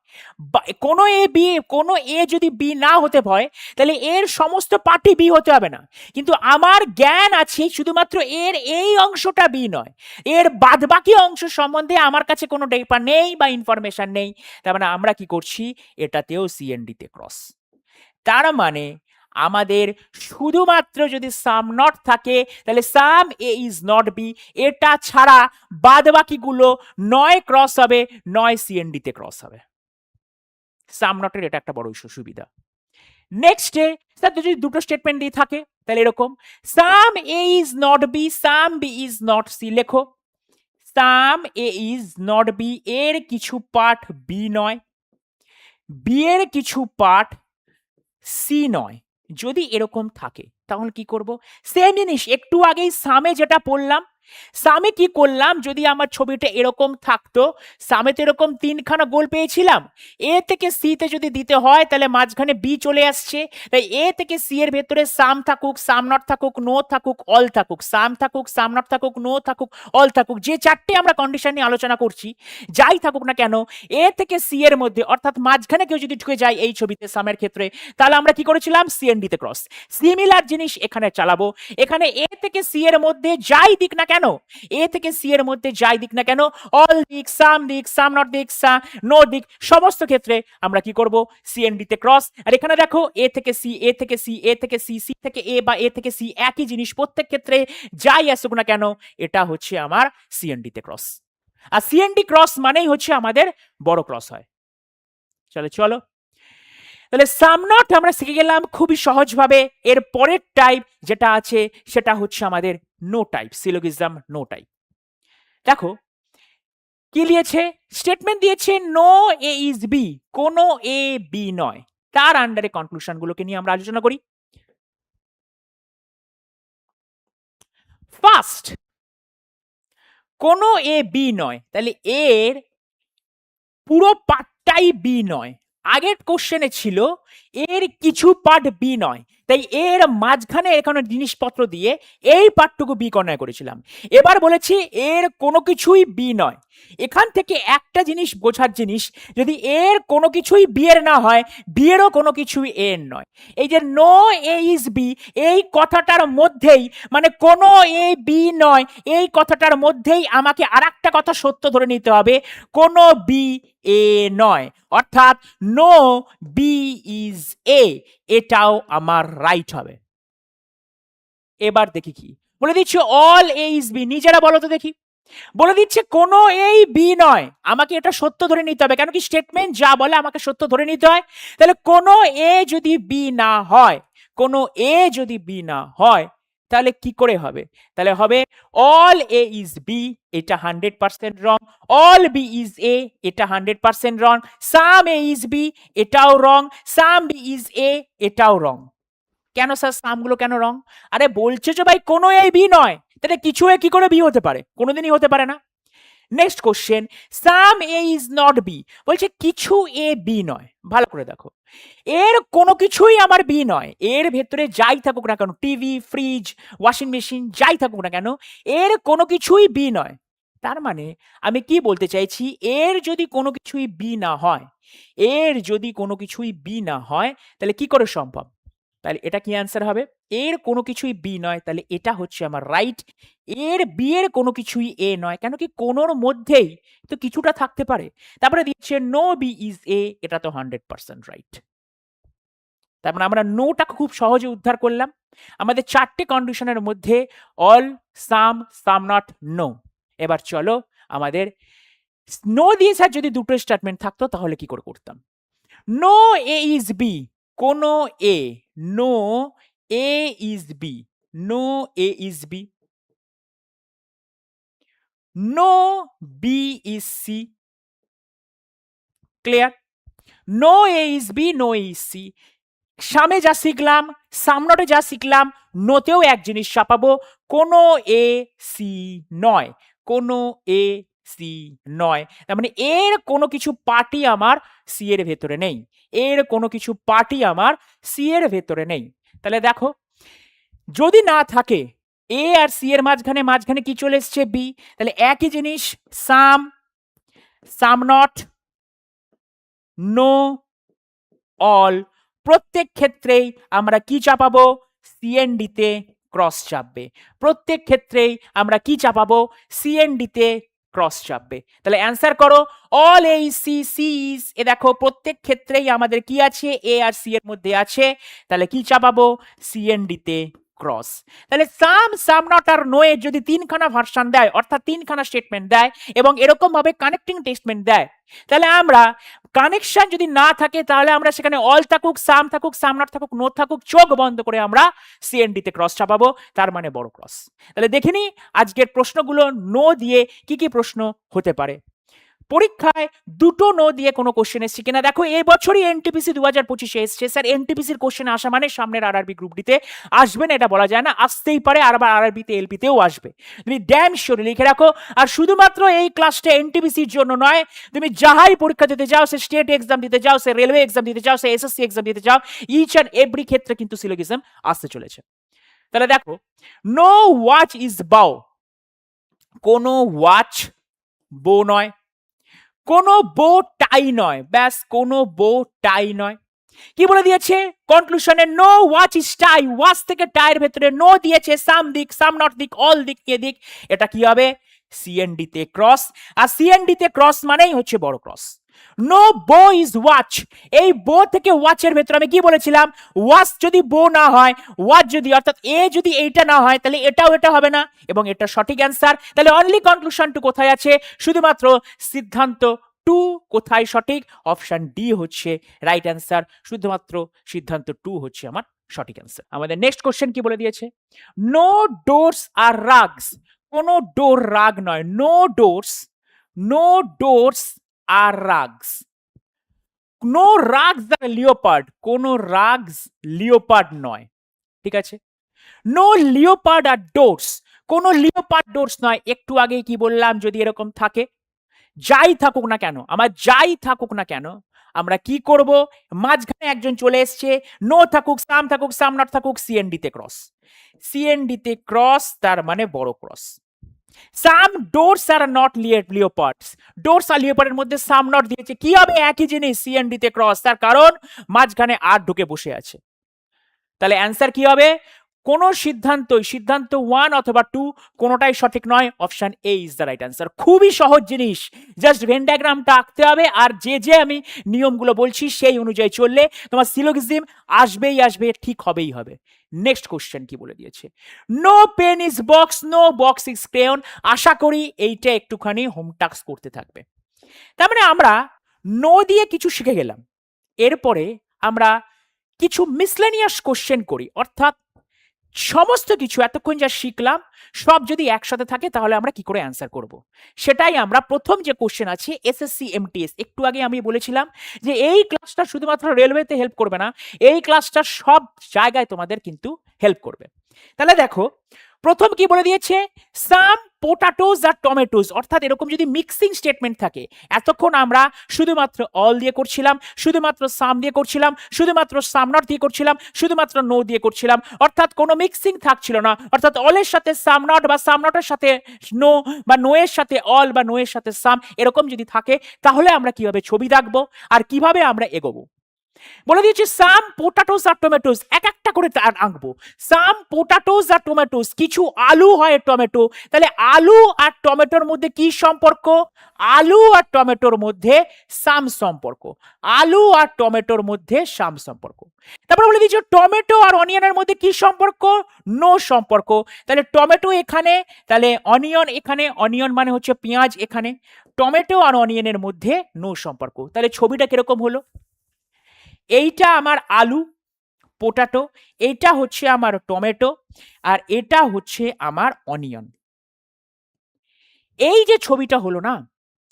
Speaker 1: কোনো এ বি, কোনো এ যদি বি না হতে হয় তাহলে এর সমস্ত পার্টই বি হতে হবে না। কিন্তু আমার জ্ঞান আছে শুধুমাত্র এর এই অংশটা বি নয়, এর বাদবাকি অংশ সম্বন্ধে আমার কাছে কোনো ডেটা নেই বা ইনফরমেশন নেই। তার মানে আমরা কি করছি? এটাতেও সিএনডি তে ক্রস। তার মানে আমাদের শুধুমাত্র যদি সাম নট থাকে তাহলে some A is not B, এটা ছাড়া বাদ বাকিগুলো নয় ক্রস হবে, নয় সিএনডি তে ক্রস হবে। সাম নটের এটা একটা বড় সুবিধা। নেক্সটে স্যার যদি দুটো স্টেটমেন্ট দিয়ে থাকে তাহলে এরকম some A is not B, some B is not C. লেখো some A is not B, এর কিছু পার্ট বি নয়, বি এর কিছু পার্ট সি নয়। যদি এরকম থাকে তাহলে কি করব? সেম জিনিস একটু আগেই সামে যেটা পড়লাম, সামে কি করলাম, যদি আমার ছবিটা এরকম থাকতো, সামে তো এরকম তিনখানা গোল পেয়েছিলাম, এ থেকে সি তে যদি দিতে হয় তাহলে মাঝখানে বি চলে আসছে। তাই এ থেকে সি এর ভেতরে সাম থাকুক, সাম নট থাকুক, নো থাকুক, অল থাকুক, সাম থাকুক, সাম নট থাকুক, নো থাকুক, অল থাকুক, যে চারটে আমরা কন্ডিশন নিয়ে আলোচনা করছি যাই থাকুক না কেন এ থেকে সি এর মধ্যে অর্থাৎ মাঝখানে কেউ যদি ঢুকে যায় এই ছবিতে সামের ক্ষেত্রে তাহলে আমরা কি করেছিলাম? সিএনডি তে ক্রস। সিমিলার জিনিস এখানে চালাবো। এখানে এ থেকে সি এর মধ্যে যাই দিক না কেন, এ থেকে সি এর মধ্যে যাই দিক না কেন, অল দিক, সাম নট দিক, নো দিক, সমস্ত ক্ষেত্রে আমরা কি করব? সিএনডি তে ক্রস। আর এখানে দেখো এ থেকে সি, এ থেকে সি, এ থেকে সি, সি থেকে এ বা এ থেকে সি একই জিনিস, প্রত্যেক ক্ষেত্রে যাই আসুক না কেন এটা হচ্ছে আমার সিএনডি তে ক্রস। আর সিএনডি ক্রস মানেই হচ্ছে আমাদের বড় ক্রস হয়। চলো তাহলে সাম নট আমরা শিখে গেলাম খুবই সহজভাবে। এর পরের টাইপ যেটা আছে সেটা হচ্ছে আমাদের নো টাইপ, সিলোগিজম নো টাইপ। দেখো কি দিয়েছে? স্টেটমেন্ট দিয়েছে নো এ ইজ বি, কোনো এ বি নয়। তার আন্ডারে কনক্লুশন গুলোকে নিয়ে আমরা আলোচনা করি। ফার্স্ট, কোনো এ বি নয়, তাহলে এর পুরো পার্টটাই বি নয়। আগের কোশ্চেনে ছিল এর কিছু পার্ট বি নয়, তাই এর মাঝখানে এখানে জিনিসপত্র দিয়ে এই পার্টটুকু বি কর্ণয় করেছিলাম। এবার বলেছি এর কোনো কিছুই বি নয়। এখান থেকে একটা জিনিস বোঝার জিনিস, যদি এর কোনো কিছুই বি এর না হয়, বি এরও কোনো কিছুই এর নয়। এই যে নো এ ইজ বি, এই কথাটার মধ্যেই, মানে কোনো এ বি নয়, এই কথাটার মধ্যেই আমাকে আর একটা কথা সত্য ধরে নিতে হবে, কোনো বি এ নয়, অর্থাৎ নো বি ইজ এ, এটাও আমার রাইট হবে। এবার দেখি কি বলে দিচ্ছে, অল এ ইজ বি, নিজেরা বলো তো দেখি। বলে দিচ্ছে কোনো এই বি নয়, আমাকে এটা সত্য ধরে নিতে হবে, কেন কি স্টেটমেন্ট যা বলে আমাকে সত্য ধরে নিতে হয়। তাহলে কোনো এ যদি বি না হয়, কোনো এ যদি বি না হয়, তাহলে কি করে হবে? তাহলে হবে অল এ ইজ বি, এটা 100% রং। অল বি ইজ এ, এটা 100% রং। সাম এ ইজ বি, এটাও রং। সাম বি ইজ এ, এটাও রং। কেন স্যার সামগুলো কেন রং? আরে বলছে যে ভাই কোনো এ বি নয়, তাহলে কিছু এ কি করে বি হতে পারে? কোনোদিনই হতে পারে না। Next question, some A is not B, বলছে কিছু এ বি নয়। ভালো করে দেখো, এর কোনো কিছুই আমার বি নয়। এর ভেতরে যাই থাকুক না কেন, টিভি, ফ্রিজ, ওয়াশিং মেশিন, যাই থাকুক না কেন, এর কোনো কিছুই বি নয়। তার মানে আমি কি বলতে চাইছি, এর যদি কোনো কিছুই বি না হয়, এর যদি কোনো কিছুই বি না হয়, তাহলে কি করে সম্ভব? তাহলে এটা কি অ্যান্সার হবে? এর কোনো কিছুই বি নয়, তাহলে এটা হচ্ছে আমার রাইট। এর বি এর কোনো কিছুই এ নয়, কেন কি কোনোর মধ্যেই তো কিছুটা থাকতে পারে। তারপরে দিচ্ছে নো বি ইজ এ, এটা তো 100% রাইট। তার মানে আমরা নোটা খুব সহজে উদ্ধার করলাম। আমাদের চারটে কন্ডিশনের মধ্যে all, some, some not, no. এবার চলো আমাদের নো দিয়ে স্যার যদি দুটো স্টেটমেন্ট থাকতো তাহলে কি করে করতাম। নো এ ইজ বি, কোনো A, no A is B, no A is B, no B is C. Clear? No A is B, no A is C. সামে যা শিখলাম, সামনটে যা শিখলাম, নোতেও এক জিনিস চাপাবো, কোনো এ সি নয়, কোনো এ সি নয়। তার মানে এর কোনো কিছু পার্টি আমার সি এর ভেতরে নেই, এর কোনো কিছু পার্টি আমার সি এর ভেতরে নেই। তাহলে দেখো, যদি না থাকে এ আর সি এর মাঝখানে, মাঝখানে কি চলে এসছে বি, তাহলে একই জিনিস সাম, সাম নট, নো, অল, প্রত্যেক ক্ষেত্রেই আমরা কি চাপাবো? সিএনডি তে ক্রস চাপবে। প্রত্যেক ক্ষেত্রেই আমরা কি চাপাবো? সিএনডি তে ক্রস চাপবে। তাহলে অ্যান্সার করো, all A C, C is, A দেখো প্রত্যেক ক্ষেত্রেই আমাদের কি আছে? এ আর সি এর মধ্যে আছে, তাহলে কি চাপাবো? সিএনডি তে ক্রস। তাহলে সাম, সাম নট আর নো এর যদি তিনখানা ভার্সন দেয়, অর্থাৎ তিনখানা স্টেটমেন্ট দেয় এবং এরকম ভাবে কানেক্টিং স্টেটমেন্ট দেয়, তাহলে আমরা কানেকশন যদি না থাকে, তাহলে আমরা সেখানে অল থাকুক, সাম থাকুক, সাম নট থাকুক, নো থাকুক, চোখ বন্ধ করে আমরা সিএনডি তে ক্রস চাপাবো, তার মানে বড় ক্রস। তাহলে দেখে নি আজকের প্রশ্নগুলো নো দিয়ে কি কি প্রশ্ন হতে পারে। পরীক্ষায় দুটো নো দিয়ে কোনো কোশ্চেন এসছে কিনা দেখো। এই বছরই এনটিপিসি 2025 এসছে স্যার। এনটিপিসির কোশ্চেন আসা মানে সামনের আরআরবি গ্রুপ ডিতে আসবে না এটা বলা যায় না, আসতেই পারে, আর আবার আরআরবিতে এলপিতেও আসবে। তুমি ড্যাম শিওর লিখে রাখো। আর শুধুমাত্র এই ক্লাসটা এনটিপিসির জন্য নয়, তুমি যাহাই পরীক্ষা দিতে যাও, সে স্টেট এক্সাম দিতে যাও, সে রেলওয়ে এক্সাম দিতে যাও, সে এসএসসি এক্সাম দিতে যাও, ইচ অ্যান্ড এভরি ক্ষেত্রে কিন্তু সিলোগিজম আসতে চলেছে। তাহলে দেখো, নো ওয়াচ ইজ বাও, কোনো ওয়াচ বো নয়, কোনো বো টাই নয়, ব্যাস কোনো বো টাই নয়। কি বলে দিয়েছে কনক্লুশনে? No watch is tie, watch থেকে টাইয়ের ভেতরে নো দিয়েছে, সাম দিক, সাম নট দিক, অল দিক, এ দিক, এটা কি হবে? সিএনডি তে ক্রস। আর সিএনডি তে ক্রস মানেই হচ্ছে বড় ক্রস। নো বো ইজ ওয়াচ, এই বো থেকে ওয়াচের ভেতরে আমি কি বলেছিলাম? ওয়াচ যদি বো না হয়, ওয়াচ যদি, অর্থাৎ এ যদি এইটা না হয়, তাহলে এটাও এটা হবে না, এবং এটা সঠিক অ্যান্সার। তাহলে অনলি কনক্লুশন টু কোথায় আছে? শুধুমাত্র সিদ্ধান্ত টু কোথায় সঠিক? অপশন ডি হচ্ছে রাইট অ্যান্সার। শুধুমাত্র সিদ্ধান্ত টু হচ্ছে আমার সঠিক অ্যান্সার। আমাদের নেক্সট কোশ্চেন কি বলে দিয়েছে? নো ডোরস আর রাগস, কোনো ডোর রাগ নয়। নো ডোরস, নো ডোরস আর রাগস, নো রাগস আর লিওপার্ড, কোনো রাগস লিওপার্ড নয়, ঠিক আছে? নো লিওপার্ড আর ডোরস, কোনো লিওপার্ড ডোরস নয়। একটু আগে কি বললাম, যদি এরকম থাকে, যাই থাকুক না কেন, আমার যাই থাকুক না কেন, আমরা কি করব, মাঝখানে একজন চলে এসছে, নো থাকুক, সাম নট থাকুক, সিএনডি তে ক্রস। সিএনডি তে ক্রস তার মানে বড় cross. Some doors are not leopards, doors আর লিওপার্ডের মধ্যে সাম নট দিয়েছে, কি হবে, একই জিনিস, সিএনডি তে ক্রস, তার কারণ মাঝখানে আর ঢুকে বসে আছে। তাহলে অ্যান্সার কি হবে, কোন সিদ্ধান্ত 1 অথবা 2 কোনটাই সঠিক নয়, option A is the right answer. খুবই সহজ জিনিস, জাস্ট ভেন ডায়াগ্রামটা আঁকতে হবে, আর যে আমি নিয়মগুলো বলছি সেই অনুযায়ী চললে তোমার সিলোগিজম আসবে, ঠিক হবেই হবে। নেক্সট কোশ্চেন কি বলে দিয়েছে, no pen is box, no box is crayon. আশা করি এইটা একটুখানি হোম টাস্ক করতে থাকবে। তার মানে আমরা নো দিয়ে কিছু শিখে গেলাম, এরপরে আমরা কিছু মিসলেনিয়াস কোশ্চেন করি, অর্থাৎ সমস্ত কিছু এতক্ষণ যা শিখলাম সব যদি একসাথে থাকে তাহলে আমরা কি করে অ্যান্সার করব, সেটাই আমরা প্রথম যে কোশ্চেন আছে এসএসসি এমটিএস। একটু আগে আমি বলেছিলাম যে এই ক্লাসটা শুধুমাত্র রেলওয়েতে হেল্প করবে না, এই ক্লাসটা সব জায়গায় তোমাদের কিন্তু হেল্প করবে। তাহলে দেখো প্রথম কি বলে দিয়েছে, সাম পোটাটোজ আর টমেটোজ, অর্থাৎ এরকম যদি মিক্সিং স্টেটমেন্ট থাকে, এতক্ষণ আমরা শুধুমাত্র অল দিয়ে করছিলাম, শুধুমাত্র সাম দিয়ে করছিলাম, শুধুমাত্র সাম নট দিয়ে করছিলাম, শুধুমাত্র নো দিয়ে করছিলাম, অর্থাৎ কোনো মিক্সিং থাকছিল না। অর্থাৎ অলের সাথে সাম নট বা সাম নটের সাথে নো, বা নো এর সাথে অল বা নো এর সাথে সাম, এরকম যদি থাকে তাহলে আমরা কিভাবে ছবি রাখবো আর কিভাবে আমরা এগোবো। বলে দিয়েছি সাম পোটাটোস আর টমেটোস, এক একটা করে আঁকবো। সাম পোটাটোস আর টমেটোস, কিছু আলু হয় টমেটো, তাহলে আলু আর টমেটোর মধ্যে কি সম্পর্ক, আলু আর টমেটোর মধ্যে সাম সম্পর্ক, আলু আর টমেটোর মধ্যে সাম সম্পর্ক। তারপরে বলে দিয়েছি টমেটো আর অনিয়নের মধ্যে কি সম্পর্ক, নো সম্পর্ক। তাহলে টমেটো এখানে, তাহলে অনিয়ন এখানে, অনিয়ন মানে হচ্ছে পেঁয়াজ এখানে, টমেটো আর অনিয়নের মধ্যে নো সম্পর্ক। তাহলে ছবিটা কিরকম হলো, এইটা আমার আলু পোটাটো, এইটা হচ্ছে আমার টমেটো, আর এটা হচ্ছে আমার অনিয়ন। এই যে ছবিটা হলো না,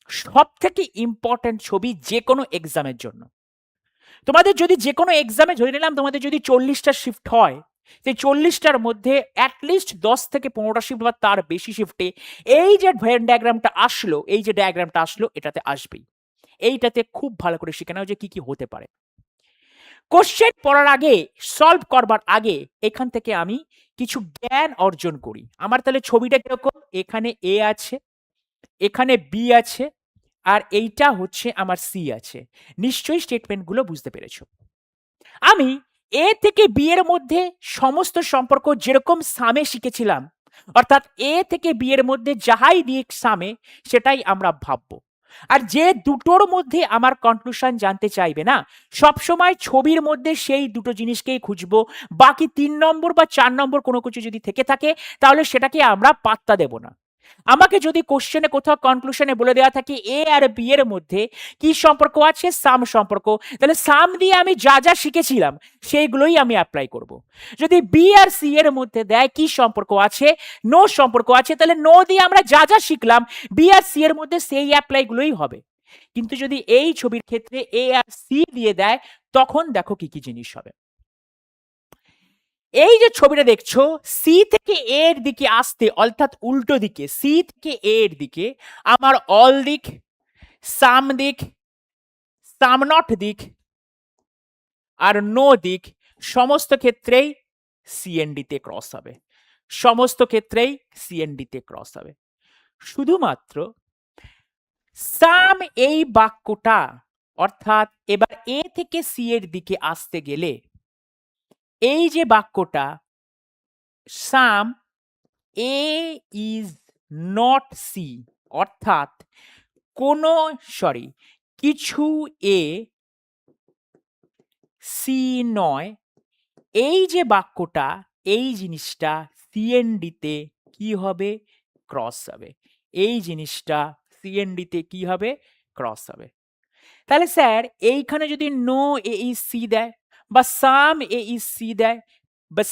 Speaker 1: সব থেকে ইম্পর্টেন্ট ছবি যে কোনো এক্সামের জন্য। তোমাদের যদি যে কোনো এক্সামে ধরে নিলাম তোমাদের যদি 40টা শিফট হয়, সেই 40টার মধ্যে অ্যাটলিস্ট 10 থেকে 15টা শিফট বা তার বেশি শিফটে এই যে ভেন ডায়াগ্রামটা আসলো, এই যে ডায়াগ্রামটা আসলো এটাতে আসবেই। এইটাতে খুব ভালো করে শিখে নাও যে কি কি হতে পারে। কোশ্চেন পড়ার আগে, সলভ করবার আগে এখান থেকে আমি কিছু জ্ঞান অর্জন করি। আমার তাহলে ছবিটা কিরকম, এখানে এ আছে, এখানে বি আছে, আর এইটা হচ্ছে আমার সি আছে। নিশ্চয়ই স্টেটমেন্টগুলো বুঝতে পেরেছো। আমি এ থেকে বি এর মধ্যে সমস্ত সম্পর্ক যেরকম সামে শিখেছিলাম, অর্থাৎ এ থেকে বি এর মধ্যে যাহাই দিক সামে সেটাই আমরা ভাববো। আর যে দুটোর মধ্যে আমার কনক্লুশন জানতে চাইবে না, সবসময় ছবির মধ্যে সেই দুটো জিনিসকেই খুঁজবো। বাকি 3 নম্বর বা 4 নম্বর কোনো কিছু যদি থেকে থাকে তাহলে সেটাকে আমরা পাত্তা দেব না। আমাকে যদি কোশ্চেনে কোথাও কনক্লুশনে বলে দেওয়া থাকে এ আর বি এর মধ্যে কি সম্পর্ক আছে, সাম সম্পর্ক, তাহলে সাম দিয়ে আমি যা যা শিখেছিলাম সেইগুলোই আমি অ্যাপ্লাই করব। যদি বি আর সি এর মধ্যে দেয় কি সম্পর্ক আছে, নো সম্পর্ক আছে, তাহলে নো দিয়ে আমরা যা যা শিখলাম বি আর সি এর মধ্যে সেই অ্যাপ্লাইগুলোই হবে। কিন্তু যদি এই ছবির ক্ষেত্রে এ আর সি দিয়ে দেয় তখন দেখো কি কি জিনিস হবে। এই যে ছবিটা দেখছো, সি থেকে এ এর দিকে আসতে, অর্থাৎ উল্টো দিকে, সি থেকে এ এর দিকে আমার অল দিক, সাম দিক, সাম নট দিক আর নো দিক সমস্ত ক্ষেত্রেই সিএনডি তে ক্রস হবে, সমস্ত ক্ষেত্রেই সিএনডি তে ক্রস হবে। শুধুমাত্র সাম এই বাক্যটা, অর্থাৎ এবার এ থেকে সি এর দিকে আসতে গেলে এই যে বাক্যটা সাম এ ইজ নট সি, অর্থাৎ কোনো কিছু এ সি নয়, এই যে বাক্যটা, এই জিনিসটা সিএনডি তে কি হবে, ক্রস হবে। এই জিনিসটা সিএনডি তে কি হবে, ক্রস হবে। তাহলে স্যার এইখানে যদি নো এ ইজ সি দেয় বা সাম এ ইজ সি দেয় বা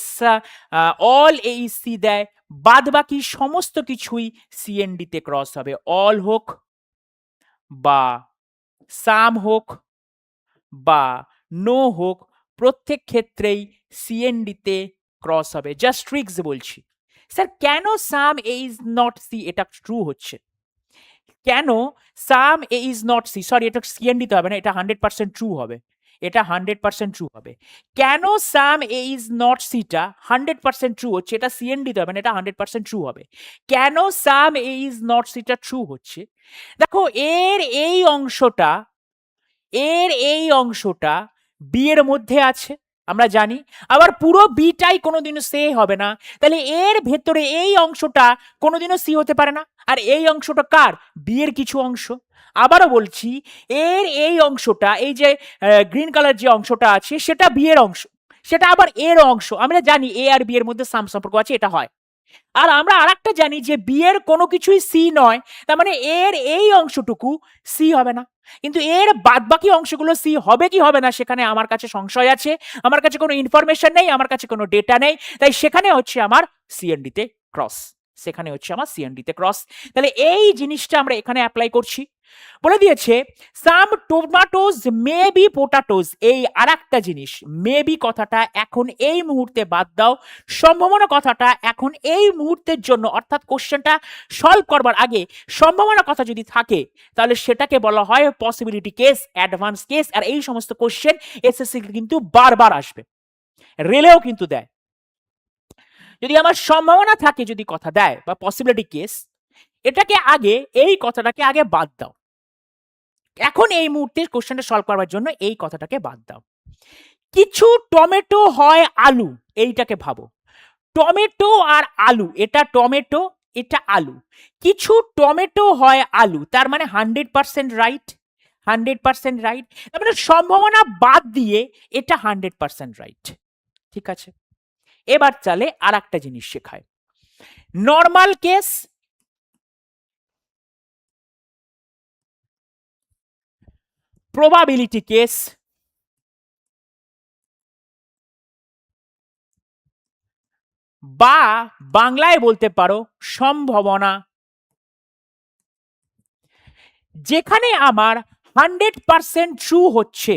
Speaker 1: অল এ ইজ সি দেয়, বাদ বাকি সমস্ত কিছুই সিএনডি তে ক্রস হবে। অল হোক বা সাম হোক বা নো হোক, প্রত্যেক ক্ষেত্রেই সিএনডি তে ক্রস হবে। জাস্ট ট্রিক্স বলছি, স্যার কেন সাম এ ইজ নট সি এটা ট্রু হচ্ছে? কেন সাম A is not C, sorry এটা সিএন দিতে হবে না, এটা 100% ট্রু হবে, এটা 100% ট্রু হবে। কেন সাম এ ইজ নট সিটা 100% ট্রু হচ্ছে, এটা সিএন দিতে হবে না, এটা 100% ট্রু হবে। কেন সাম এ ইজ নট সিটা ট্রু হচ্ছে? দেখো এর এই অংশটা বি এর মধ্যে আছে আমরা জানি, আবার পুরো বিটাই কোনোদিনও সে হবে না, তাহলে এর ভেতরে এই অংশটা কোনোদিনও সি হতে পারে না। আর এই অংশটা কার? বি এর কিছু অংশ। আবারও বলছি, এর এই অংশটা, এই যে গ্রিন কালার যে অংশটা আছে সেটা বি এর অংশ, সেটা আবার এর অংশ। আমরা জানি এ আর বি এর মধ্যে সাম সম্পর্ক আছে, এটা হয়। আর আমরা আরেকটা জানি যে বি এর কোনো কিছুই সি নয়, তার মানে এর এই অংশটুকু সি হবে না। কিন্তু এর বাদবাকি অংশগুলো সি হবে কি হবে না সেখানে আমার কাছে সংশয় আছে, আমার কাছে কোনো ইনফরমেশন নেই, আমার কাছে কোনো ডেটা নেই, তাই সেখানে হচ্ছে আমার সিএনডি তে ক্রস, সেখানে হচ্ছে আমার সিএনডি তে ক্রস। তাহলে এই জিনিসটা আমরা এখানে অ্যাপ্লাই করছি। বলে দিয়েছে সাম টোমাটোজ মে বি পোটাটোজ, এই আরেকটা জিনিস, মে বি কথাটা এখন এই মুহূর্তে বাদ দাও, সম্ভাবনা কথাটা এখন এই মুহূর্তের জন্য, অর্থাৎ কোশ্চেনটা সলভ করবার আগে সম্ভাবনা কথা যদি থাকে তাহলে সেটাকে বলা হয় পসিবিলিটি কেস, অ্যাডভান্স কেস। আর এই সমস্ত কোশ্চেন এসএসসি কিন্তু বারবার আসবে, রেলেও কিন্তু দেয়। যদি আমার সম্ভাবনা থাকে যদি কথা দেয় বা পসিবিলিটি কেস, এটাকে আগে, এই কথাটাকে আগে বাদ দাও, এখন এই মুহূর্তে কোশ্চেনটা সলভ করার জন্য এই কথাটাকে বাদ দাও। কিছু টমেটো হয় আলু, এইটাকে ভাবো, টমেটো আর আলু, এটা টমেটো এটা আলু, কিছু টমেটো হয় আলু, তার মানে 100% রাইট, 100% রাইট, তার মানে সম্ভাবনা বাদ দিয়ে এটা 100% রাইট। ঠিক আছে, এবার চলে আর একটা জিনিস শেখায়, নর্মাল কেস, প্রবাবিলিটি কেস, বা বাংলায় বলতে পারো সম্ভাবনা। যেখানে আমার 100% ট্রু হচ্ছে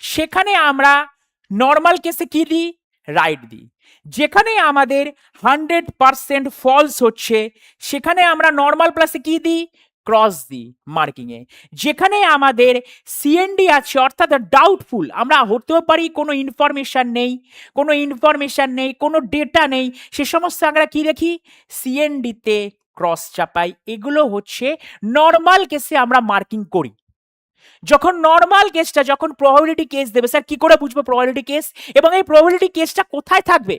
Speaker 1: সেখানে আমরা নর্মাল কেসে কি দিই? রাইট দিই। যেখানে আমাদের 100% ফলস হচ্ছে সেখানে আমরা নর্মাল প্লাসে কি দিই? ক্রস দিই মার্কিং এ। যেখানে আমাদের সিএনডি আছে অর্থাৎ ডাউটফুল, আমরা হতেও পারি কোনো ইনফরমেশন নেই, কোনো ডেটা নেই, সে সমস্ত আমরা কি দেখি? সিএনডি তে ক্রস চাপাই। এগুলো হচ্ছে নর্মাল কেসে আমরা মার্কিং করি। যখন নর্মাল কেসটা, যখন প্রবাবিলিটি কেস দেবে, স্যার কি করে বুঝবো প্রবাবিলিটি কেস? এবং এই প্রবাবিলিটি কেসটা কোথায় থাকবে?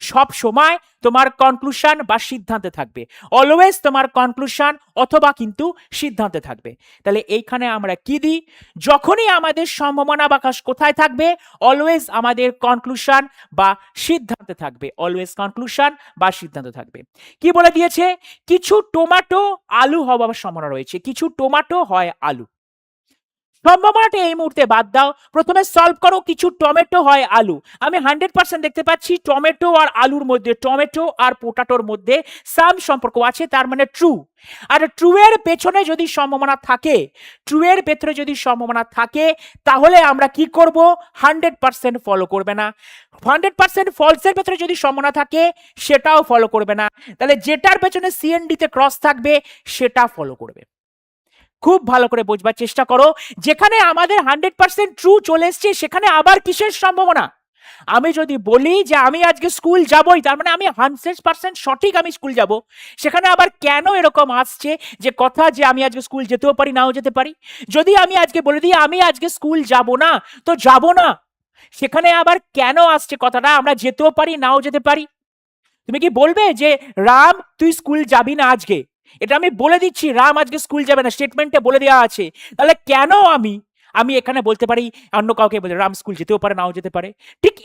Speaker 1: সব সময় তোমার কনক্লুশন বা সিদ্ধান্তে থাকবে, অলওয়েজ তোমার কনক্লুশন অথবা কিন্তু সিদ্ধান্তে থাকবে। তাহলে এইখানে আমরা কি দিই? যখনই আমাদের সম্ভাবনা বাকাশ কোথায় থাকবে? অলওয়েজ আমাদের কনক্লুশন বা সিদ্ধান্তে থাকবে, অলওয়েজ কনক্লুশন বা সিদ্ধান্তে থাকবে। কি বলে দিয়েছে? কিছু টমেটো আলু হওয়ার সম্ভাবনা রয়েছে, কিছু টমেটো হয় আলু। সম্ভাবনাটা এই মুহূর্তে বাদ দাও, প্রথমে সলভ করো কিছু টমেটো হয় আলু। আমি 100% দেখতে পাচ্ছি টমেটো আর আলুর মধ্যে, টমেটো আর পোটাটোর মধ্যে সাম সম্পর্ক আছে, তার মানে ট্রু। আর ট্রু এর পেছনে যদি সম্ভাবনা থাকে, ট্রু এর পেছনে যদি সম্ভাবনা থাকে তাহলে আমরা কি করব? 100% ফলো করবে না। 100% ফলসের পেছনে যদি সম্ভাবনা থাকে সেটাও ফলো করবে না, তাহলে যেটার পেছনে সিএনডি তে ক্রস থাকবে সেটা ফলো করবে। খুব ভালো করে বোঝবার চেষ্টা করো, যেখানে আমাদের 100% ট্রু চলে এসছে সেখানে আবার কিসের সম্ভাবনা? আমি যদি বলি যে আমি আজকে স্কুল যাবই, তার মানে আমি 100% সঠিক আমি স্কুল যাব, সেখানে আবার কেন এরকম আসছে যে কথা যে আমি আজকে স্কুল যেতেও পারি নাও যেতে পারি? যদি আমি আজকে বলে দিই আমি আজকে স্কুল যাব না, তো যাব না, সেখানে আবার কেন আসছে কথাটা আমরা যেতেও পারি নাও যেতে পারি? তুমি কি বলবে যে রাম তুই স্কুল যাবি না আজকে? এটা আমি বলে দিচ্ছি রাম আজকে স্কুল যাবে না, স্টেটমেন্টে বলে দেওয়া আছে। তাহলে কেন আমি এখানে বলতে পারি অন্য কাউকে বলে রাম স্কুল যেতেও পারে নাও যেতে পারে? ঠিক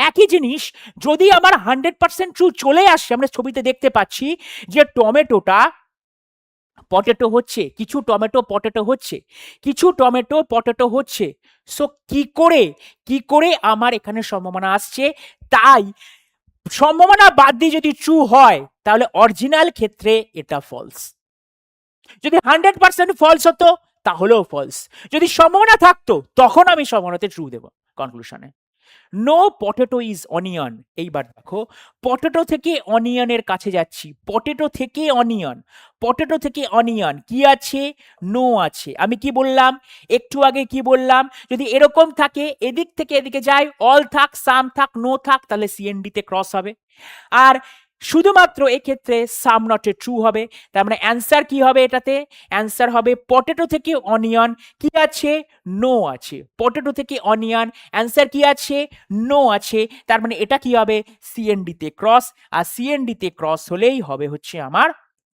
Speaker 1: একই জিনিস যদি আমার 100% ট্রু চলে আসে, আমরা ছবিতে দেখতে পাচ্ছি যে টমেটোটা পটেটো হচ্ছে, কিছু টমেটো পটেটো হচ্ছে, কিছু টমেটো পটেটো হচ্ছে। সো কি করে আমার এখানে সম্ভাবনা আসছে? তাই সম্ভাবনা বাদ দিয়ে যদি ট্রু হয় তাহলে অরিজিনাল ক্ষেত্রে এটা ফলস। যদি 100% ফলস হতো তাহলেও ফলস। যদি সম্ভাবনা থাকতো তখন আমি সম্ভাবনাতে ট্রু দেব কনক্লুশনে। No potato is onion. এইবার দেখো পটেটো থেকে অনিয়নের কাছে যাচ্ছি, পটেটো থেকে অনিয়ন, পটেটো থেকে অনিয়ন কি আছে? নো আছে। আমি কি বললাম একটু আগে, কি বললাম? যদি এরকম থাকে এদিক থেকে এদিকে যায়, অল থাক, সাম থাক, নো থাক, তাহলে সিএনডি তে ক্রস হবে। আর শুধুমাত্র এক্ষেত্রে সাম নটে ট্রু হবে। তার মানে অ্যান্সার কি হবে এটাতে? অ্যান্সার হবে পটেটো থেকে অনিয়ন কি আছে? নো আছে। পটেটো থেকে অনিয়ন অ্যান্সার কি আছে? নো আছে। তার মানে এটা কি হবে? সিএনডি তে ক্রস। আর সিএনডি তে ক্রস হলেই হবে হচ্ছে আমার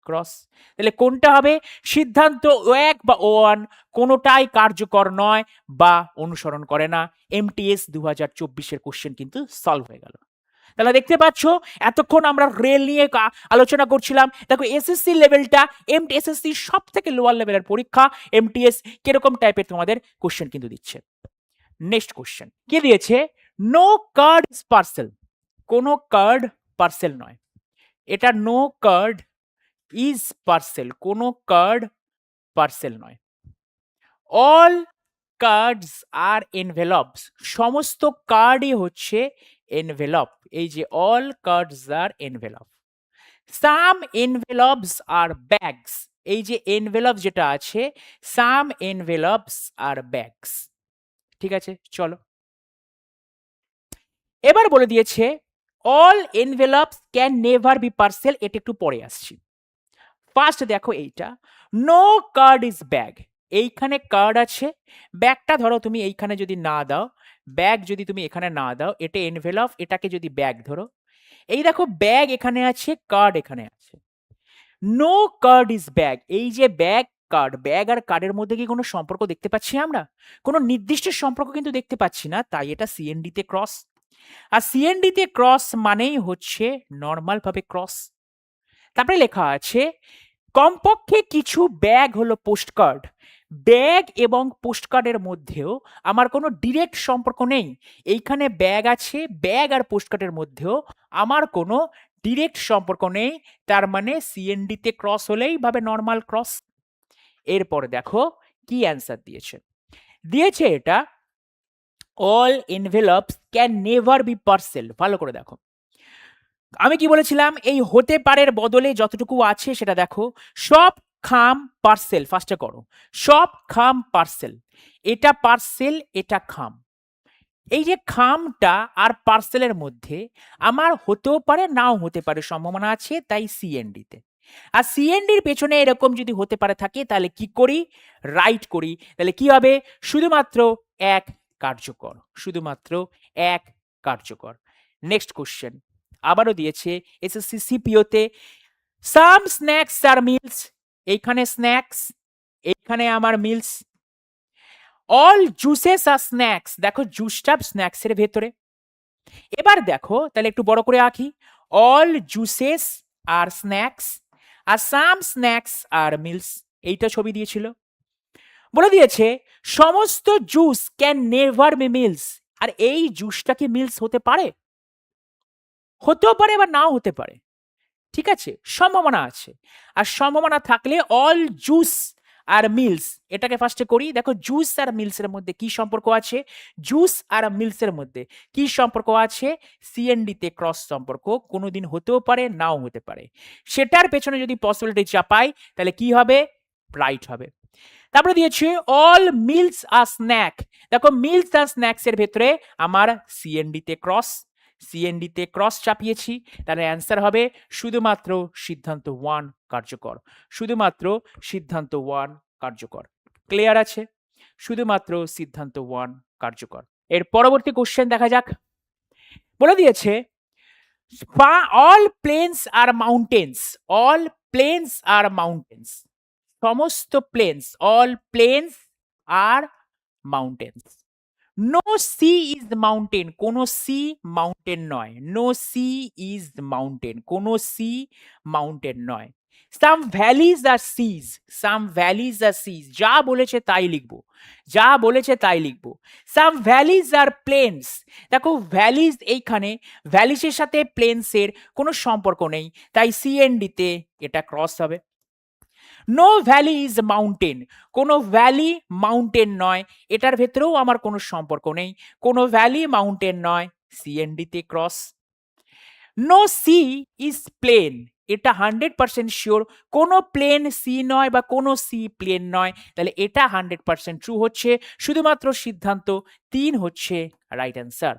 Speaker 1: ক্রস। তাহলে কোনটা হবে? সিদ্ধান্ত 1 বা O1 কোনোটাই কার্যকর নয় বা অনুসরণ করে না। এমটিএস 2024 এর কোশ্চেন কিন্তু সলভ হয়ে গেল। তাহলে দেখতে পাচ্ছ এতক্ষণ আমরা রেল নিয়ে আলোচনা করছিলাম। দেখো এসএসসি লেভেলটা এসএসসি সব থেকে লোয়ার লেভেলের পরীক্ষা, এমটিএস কিরকম টাইপের তোমাদের কোশ্চেন কিন্তু দিচ্ছে। নেক্সট কোশ্চেন কি দিয়েছে? No card is parcel. কোনো কার্ড পার্সেল নয়। এটা নো কার্ড ইজ পার্সেল, কোনো কার্ড পার্সেল নয়। All cards are envelopes. সমস্ত কার্ডই হচ্ছে এনভেলপ। এই যে all cards are envelope. Some envelopes are bags. এই যে এনভেলপ যেটা আছে, সাম এনভেলপস আর ব্যাগস। ঠিক আছে, চলো এবার বলে দিয়েছে all envelopes can never be parcel. এটা একটু পরে আসছি। ফার্স্ট দেখো এইটা, নো কার্ড ইজ ব্যাগ। এইখানে কার্ড আছে, ব্যাগটা ধরো তুমি এইখানে যদি না দাও, ব্যাগ যদি তুমি এখানে না দাও, এটা এনভেলপ, এটাকে যদি ব্যাগ ধরো, এই দেখো ব্যাগ এখানে আছে, কার্ড এখানে আছে। No card is bag. এই যে ব্যাগ কার্ড, ব্যাগ আর কার্ডের মধ্যে কি কোনো সম্পর্ক দেখতে পাচ্ছি আমরা? কোনো নির্দিষ্ট সম্পর্ক কিন্তু দেখতে পাচ্ছি না, তাই এটা সিএনডি তে ক্রস। আর সিএনডি তে ক্রস মানেই হচ্ছে নর্মাল ভাবে ক্রস। তারপরে লেখা আছে কমপক্ষে কিছু ব্যাগ হলো পোস্টকার্ড। ব্যাগ এবং পোস্টকার্ডের মধ্যেও আমার কোনো ডিরেক্ট সম্পর্ক নেই। এইখানে ব্যাগ আছে, ব্যাগ আর পোস্টকার্ডের মধ্যেও আমার কোনো ডিরেক্ট সম্পর্ক নেই। তার মানে সিএনডি তে ক্রস হলেই ভাবে নর্মাল ক্রস। এরপরে দেখো কি অ্যান্সার দিয়েছে। দিয়েছে এটা all envelopes can never be parcel. ভালো করে দেখো, আমি কি বলেছিলাম? এই হতে পারের বদলে যতটুকু আছে সেটা দেখো। সব খাম পার্সেল, ফার্স্টে করো, সব খাম পার্সেল। এটা পার্সেল, এটা খাম। এই যে খামটা আর পার্সেলের মধ্যে আমার হতেও পারে নাও হতে পারে সম্ভাবনা আছে, তাই সিএনডি তে। আর সিএনডির পেছনে এরকম যদি হতে পারে থাকে তাহলে কি করি? রাইট করি। তাহলে কি হবে? শুধুমাত্র এক কার্যকর, শুধুমাত্র এক কার্যকর। নেক্সট কোশ্চেন আবারও দিয়েছে SSC সিপিওতে, some snacks are mills. এইখানে স্ন্যাক্স, এইখানে আমার mills. All juices are snacks. দেখো জুসটা স্ন্যাক্স এর ভেতরে। এবার দেখো তাহলে একটু বড় করে আঁকি, অল জুসেস আর স্ন্যাক্স, আর সাম স্ন্যাক্স আর মিলস। এইটা ছবি দিয়েছিল। বলে দিয়েছে সমস্ত juice can never be meals. আর এই জুসটা কি মিলস হতে পারে? হতেও পারে বা নাও হতে পারে। ঠিক আছে, সম্ভাবনা আছে। আর সম্ভাবনা থাকলে অল জুস আর মিলস, এটাকে ফার্স্টে করি। দেখো জুস আর মিলসের মধ্যে কি সম্পর্ক আছে? জুস আর মিলসের মধ্যে কি সম্পর্ক আছে? সিএনডি তে ক্রস সম্পর্ক। কোনোদিন হতেও পারে নাও হতে পারে। সেটার পেছনে যদি পসিবিলিটি চাপাই তাহলে কি হবে? রাইট হবে। তারপরে দিয়েছে অল মিলস আর স্ন্যাক। দেখো মিলস আর স্ন্যাক্স এর ভেতরে আমার সিএনডি তে ক্রস, সিএনডি তে ক্রস চাপিয়েছি। তাহলে অ্যান্সার হবে শুধুমাত্র সিদ্ধান্ত 1 কার্যকর, শুধুমাত্র সিদ্ধান্ত 1 কার্যকর। ক্লিয়ার আছে? শুধুমাত্র সিদ্ধান্ত 1 কার্যকর। এর পরবর্তী কোশ্চেন দেখা যাক। বলে দিয়েছে all plains are mountains. All plains are mountains. সমস্ত plains, all plains are mountains. No C is mountain. কোনো সি মাউন্টেন নয়। নো সি ইজ মাউন্টেন, কোনো সি মাউন্টেন নয়। Some valleys are seas. Some valleys are seas. যা বলেছে তাই লিখবো, যা বলেছে তাই লিখবো। Some valleys are plains. দেখো ভ্যালিজ এইখানে, ভ্যালিজের সাথে প্লেনসের কোনো সম্পর্ক নেই, তাই সিএনডি তে এটা ক্রস হবে। নো ভ্যালি ইজ মাউন্টেন, কোনো ভ্যালি মাউন্টেন নয়, এটার ভেতরেও আমার কোনো সম্পর্ক নেই, কোনো ভ্যালি মাউন্টেন নয়, সিএনডিতে cross. No C is plane, এটা 100% শিওর, কোনো প্লেন সি নয় বা কোনো সি প্লেন নয়, তাহলে এটা 100% ট্রু হচ্ছে, শুধুমাত্র সিদ্ধান্ত 3 হচ্ছে রাইট অ্যান্সার।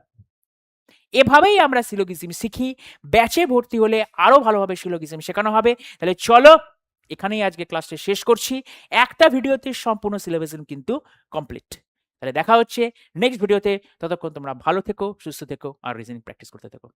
Speaker 1: এভাবেই আমরা সিলোগিজম শিখি, ব্যাচে ভর্তি হলে আরো ভালোভাবে সিলোগিজম শেখানো হবে। তাহলে চলো এখানেই আজকে ক্লাসটা শেষ করছি, একটা ভিডিওতে সম্পূর্ণ সিলেবাসিজম কিন্তু কমপ্লিট। তাহলে দেখা হচ্ছে নেক্সট ভিডিওতে, ততক্ষণ তোমরা ভালো থেকো, সুস্থ থেকো আর রিজনিং প্র্যাকটিস করতে থেকো।